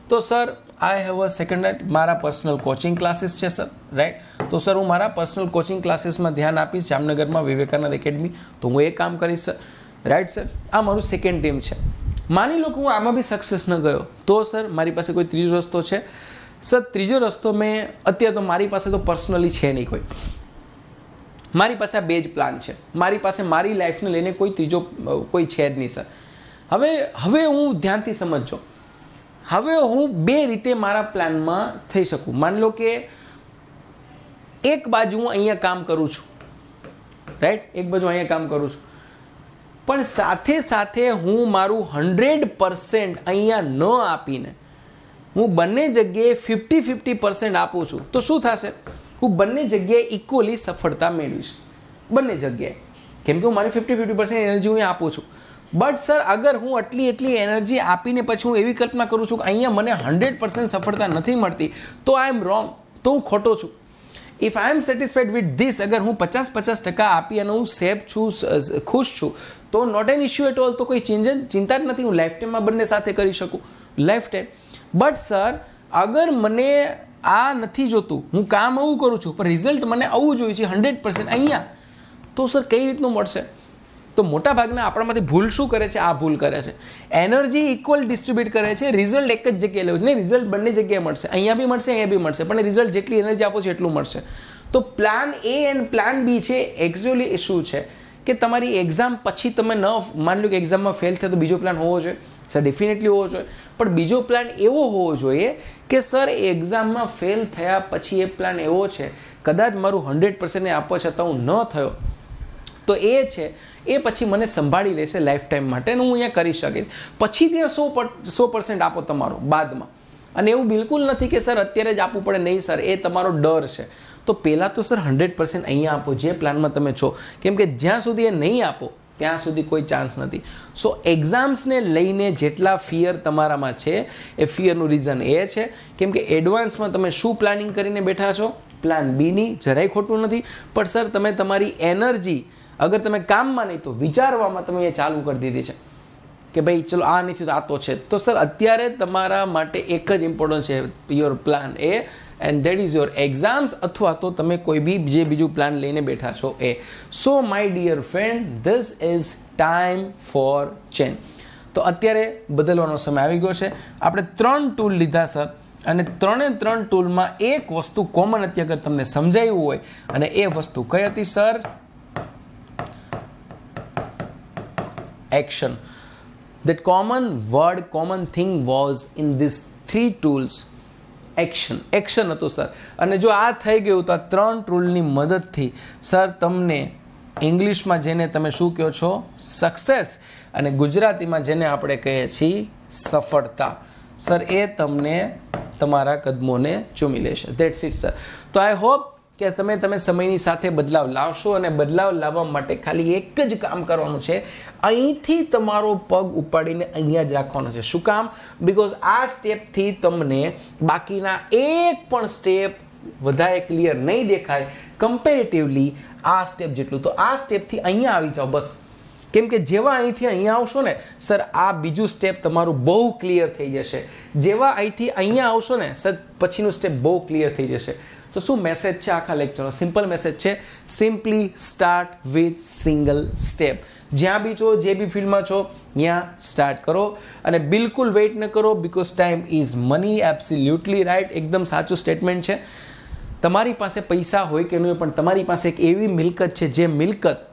તો sir I have a second, મારા પર્સનલ કોચિંગ ક્લાસીસ છે સર, રાઈટ. તો સર હું મારા પર્સનલ કોચિંગ ક્લાસીસમાં ધ્યાન આપીશ, જામનગરમાં વિવેકાનંદ એકેડમી, તો હું એ કામ કરીશ સર, રાઈટ સર. આ મારું સેકન્ડ ડ્રીમ છે. માની લો કે હું આમાં બી સક્સેસ ન ગયો તો સર મારી પાસે કોઈ ત્રીજો રસ્તો છે? સર, ત્રીજો રસ્તો મેં અત્યારે તો મારી પાસે તો પર્સનલી છે નહીં કોઈ. મારી પાસે આ 2 જ પ્લાન છે. મારી પાસે મારી લાઈફને લઈને કોઈ ત્રીજો કોઈ છે જ નહીં સર. હવે હું ધ્યાનથી સમજજો. હવે હું 2 રીતે મારા પ્લાનમાં થઈ શકું. માની લો કે એક બાજુ હું અહીંયા કામ કરું છું, રાઈટ, એક બાજુ અહીંયા કામ કરું છું, પણ સાથે સાથે હું મારું 100% અહીંયા ન આપીને હું બંને જગ્યાએ 50-50% આપું છું, તો શું થશે? હું બંને જગ્યાએ ઇક્વલી સફળતા મેળવીશ, બંને જગ્યાએ. કેમ કે હું મારી 50-50% એનર્જી હું આપું છું. બટ સર, અગર હું એટલી એનર્જી આપીને પછી હું એવી કલ્પના કરું છું કે અહીંયા મને 100% સફળતા નથી મળતી, તો આઈ એમ રોંગ, તો હું ખોટો છું. If I am satisfied with this, અગર હું 50% આપી અને હું સેફ છું, ખુશ છું, તો not an issue at all. તો કોઈ ચિંતા જ નથી. હું લાઈફ ટાઈમમાં બંને સાથે કરી શકું, લાઈફ ટાઈમ. બટ સર, અગર મને આ નથી જોતું, હું કામ આવું કરું છું પણ રિઝલ્ટ મને આવું જોઈએ છે 100% અહીંયા, તો સર કઈ રીતનું મળશે? તો મોટા ભાગના આપણામાંથી ભૂલ શું કરે છે? આ ભૂલ કરે છે. એનર્જી ઇક્વલ ડિસ્ટ્રીબ્યુટ કરે છે, રિઝલ્ટ એક જ જગ્યાએ લેવું છે. નહીં, રિઝલ્ટ બંને જગ્યાએ મળશે, અહીંયા બી મળશે, અહીંયા બી મળશે, પણ રિઝલ્ટ જેટલી એનર્જી આપો છો એટલું મળશે. તો plan A and plan B છે. એકચ્યુઅલી શું છે કે તમારી એક્ઝામ પછી તમે માની લો કે એક્ઝામમાં ફેલ થાય તો બીજો પ્લાન હોવો જોઈએ સર, ડેફિનેટલી હોવો જોઈએ. પણ બીજો પ્લાન એવો હોવો જોઈએ કે સર એક્ઝામમાં ફેલ થયા પછી એ પ્લાન એવો છે, કદાચ મારું 100% આપવા છતાં હું ન થયો તો એ છે એ પછી મને સંભાળી લેશે લાઈફ ટાઈમ માટે, અને હું અહીંયા કરી શકીશ. પછી ત્યાં 100% આપો તમારો બાદમાં. અને એવું બિલકુલ નથી કે સર અત્યારે જ આપવું પડે, નહીં સર, એ તમારો ડર છે. તો પહેલાં તો સર 100% અહીંયા આપો જે પ્લાનમાં તમે છો, કેમ કે જ્યાં સુધી એ નહીં આપો ત્યાં સુધી કોઈ ચાન્સ નથી. સો એક્ઝામ્સને લઈને જેટલા ફિયર તમારામાં છે એ ફિયરનું રીઝન એ છે કેમ કે એડવાન્સમાં તમે શું પ્લાનિંગ કરીને બેઠા છો? પ્લાન બીની જરાય ખોટું નથી, પણ સર તમે તમારી એનર્જી અગર તમે કામમાં નહીં તો વિચારવામાં તમે એ ચાલુ કરી દીધી છે કે ભાઈ ચલો આ નથી તો આ તો છે. તો સર અત્યારે તમારા માટે એક જ ઇમ્પોર્ટન્ટ છે, your plan A, and that is your exams, અથવા તો તમે કોઈ બી જે બીજું પ્લાન લઈને બેઠા છો એ. So my dear friend, this is time for change. તો અત્યારે બદલવાનો સમય આવી ગયો છે. આપણે 3 ટૂલ લીધા સર, અને 3 ટૂલમાં એક વસ્તુ કોમન હતી અગર તમને સમજાયું હોય, અને એ વસ્તુ કઈ હતી sir? Action. That common word, common thing was in these 3 tools, action. Action હતું સર. અને જો આ થઈ ગયું તો આ 3 ટૂલની મદદથી સર તમને ઇંગ્લિશમાં જેને તમે શું કહો છો? સક્સેસ, અને ગુજરાતીમાં જેને આપણે કહીએ છીએ સફળતા, સર એ તમને તમારા કદમોને ચૂમી લેશે. That's it sir. તો આઈ હોપ કે તમે સમયની સાથે બદલાવ લાવશો, અને બદલાવ લાવવા માટે ખાલી એક જ કામ કરવાનું છે, અહીંથી તમારો પગ ઉપાડીને અહીંયા જ રાખવાનો છે. શું કામ? બિકોઝ આ સ્ટેપથી તમને બાકીના એક પણ સ્ટેપ વધારે ક્લિયર નહીં દેખાય કમ્પેરેટિવલી આ સ્ટેપ જેટલું. તો આ સ્ટેપથી અહીંયા આવી જાઓ બસ. કેમ કે જેવા અહીંથી અહીંયા આવશો ને સર, આ બીજું સ્ટેપ તમારું બહુ ક્લિયર થઈ જશે. જેવા અહીંથી અહીંયા આવશો ને સર, પછીનું સ્ટેપ બહુ ક્લિયર થઈ જશે. તો શું મેસેજ છે આખા લેક્ચરનો? સિમ્પલ મેસેજ છે, simply start with single step. જ્યાં બી છો, જે બી ફિલ્ડમાં છો, ત્યાં સ્ટાર્ટ કરો અને બિલકુલ વેઇટ ન કરો, because time is money. Absolutely right, એકદમ સાચું સ્ટેટમેન્ટ છે. તમારી પાસે પૈસા હોય કે નહીં હોય, પણ તમારી પાસે એક એવી મિલકત છે જે મિલકત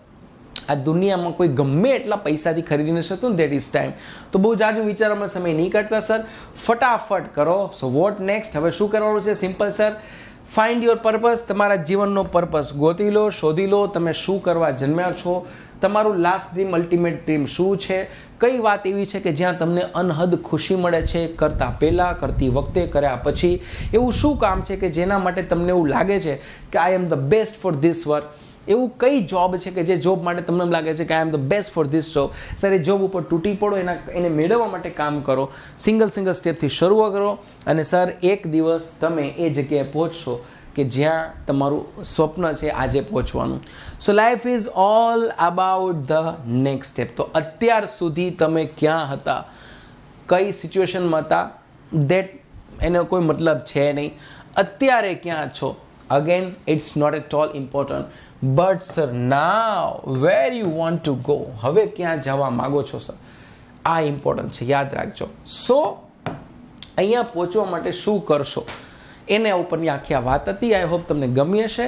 આ દુનિયામાં કોઈ ગમે એટલા પૈસાથી ખરીદી ન શકતું ને, દેટ ઇઝ ટાઈમ. તો બહુ જાજુ વિચારવામાં સમય નહીં કાઢતા સર, ફટાફટ કરો. So what next? હવે શું કરવાનું છે? Simple sir, find your purpose. તમારા જીવનનો પર્પઝ ગોતી લો, શોધી લો. તમે શું કરવા જન્મ્યા છો? તમારું લાસ્ટ ડ્રીમ, અલ્ટિમેટ ડ્રીમ શું છે? કઈ વાત એવી છે કે જ્યાં તમને અનહદ ખુશી મળે છે? કરતાં પહેલાં, કરતી વખતે, કર્યા પછી? એવું શું કામ છે કે જેના માટે તમને એવું લાગે છે કે I am the best for this work? એવું કઈ જોબ છે કે જે જોબ માટે તમને એમ લાગે છે કે I am the best for this job? Sir, એ જોબ ઉપર તૂટી પડો, એને મેળવવા માટે કામ કરો. સિંગલ સ્ટેપથી શરૂ કરો અને સર એક દિવસ તમે એ જગ્યાએ પહોંચશો કે જ્યાં તમારું સ્વપ્ન છે આજે પહોંચવાનું. So life is all about the next step. તો અત્યાર સુધી તમે ક્યાં હતા, કઈ સિચ્યુએશનમાં હતા, દેટ એનો કોઈ મતલબ છે નહીં. અત્યારે ક્યાં છો, again it's not at all important, but sir now where you want to go, હવે ક્યાં જવા માગો છો સર, આ ઇમ્પોર્ટન્ટ છે, યાદ રાખજો. સો અહીંયા પહોંચવા માટે શું કરશો એના ઉપરની આખી આ વાત હતી. આઈ હોપ તમને ગમી હશે.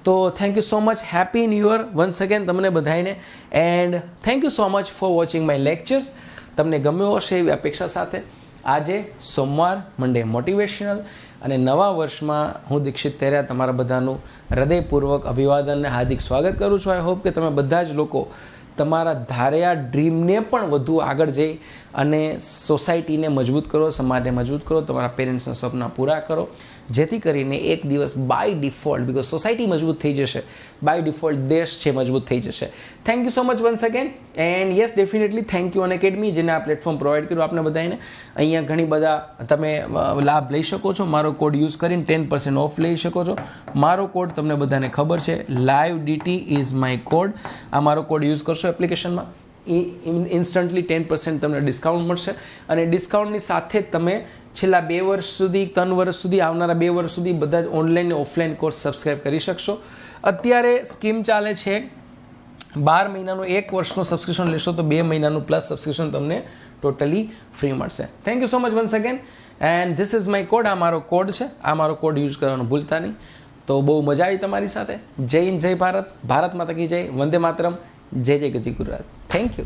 તો thank you so much. Happy new year once again તમને બધાને, and thank you so much for watching my lectures. તમને ગમ્યો હશે એવી અપેક્ષા સાથે આજે સોમવાર, મંડે મોટિવેશનલ અને નવા વર્ષમાં હું દીક્ષિત તેરિયા તમારા બધાનું હૃદયપૂર્વક અભિવાદન અને હાર્દિક સ્વાગત કરું છું. આઈ હોપ કે તમે બધા જ લોકો તમારા ધાર્યા ડ્રીમને પણ વધુ આગળ જઈ અને સોસાયટીને મજબૂત કરો, સમાજને મજબૂત કરો, તમારા પેરેન્ટ્સના સપના પૂરા કરો, જેથી કરીને એક દિવસ બાય ડિફોલ્ટ, બિકોઝ સોસાયટી મજબૂત થઈ જશે, બાય ડિફોલ્ટ દેશ છે મજબૂત થઈ જશે. Thank you so much once again, and yes definitely thank you Unacademy, જેને આ પ્લેટફોર્મ પ્રોવાઈડ કર્યું આપને બધાને. અહીંયા ઘણી બધા તમે લાભ લઈ શકો છો. મારો કોડ યુઝ કરીને 10% ઓફ લઈ શકો છો. મારો કોડ તમને બધાને ખબર છે, live DT is my code. આ મારો કોડ યુઝ કરશો એપ્લિકેશનમાં, ઇન્સ્ટન્ટલી 10% તમને ડિસ્કાઉન્ટ મળશે. અને ડિસ્કાઉન્ટની સાથે તમે છેલ્લા 2 વર્ષ સુધી, 3 વર્ષ સુધી, આવનારા 2 વર્ષ સુધી બધા જ ઓનલાઈન અને ઓફલાઈન કોર્સ સબસ્ક્રાઈબ કરી શકશો. અત્યારે સ્કીમ ચાલે છે, 12 મહિનાનું 1 વર્ષનું સબસ્ક્રિપ્શન લેશો તો 2 મહિનાનું પ્લસ સબસ્ક્રિપ્શન તમને ટોટલી ફ્રી મળશે. Thank you so much once again, and this is my code. આ મારો કોડ છે, આ મારો કોડ યુઝ કરવાનું ભૂલતા નહીં. તો બહુ મજા આવી તમારી સાથે. જય હિન્દ, જય ભારત, ભારત માતા કી જય, વંદે માતરમ, જય જય ગતિ ગુજરાત. Thank you.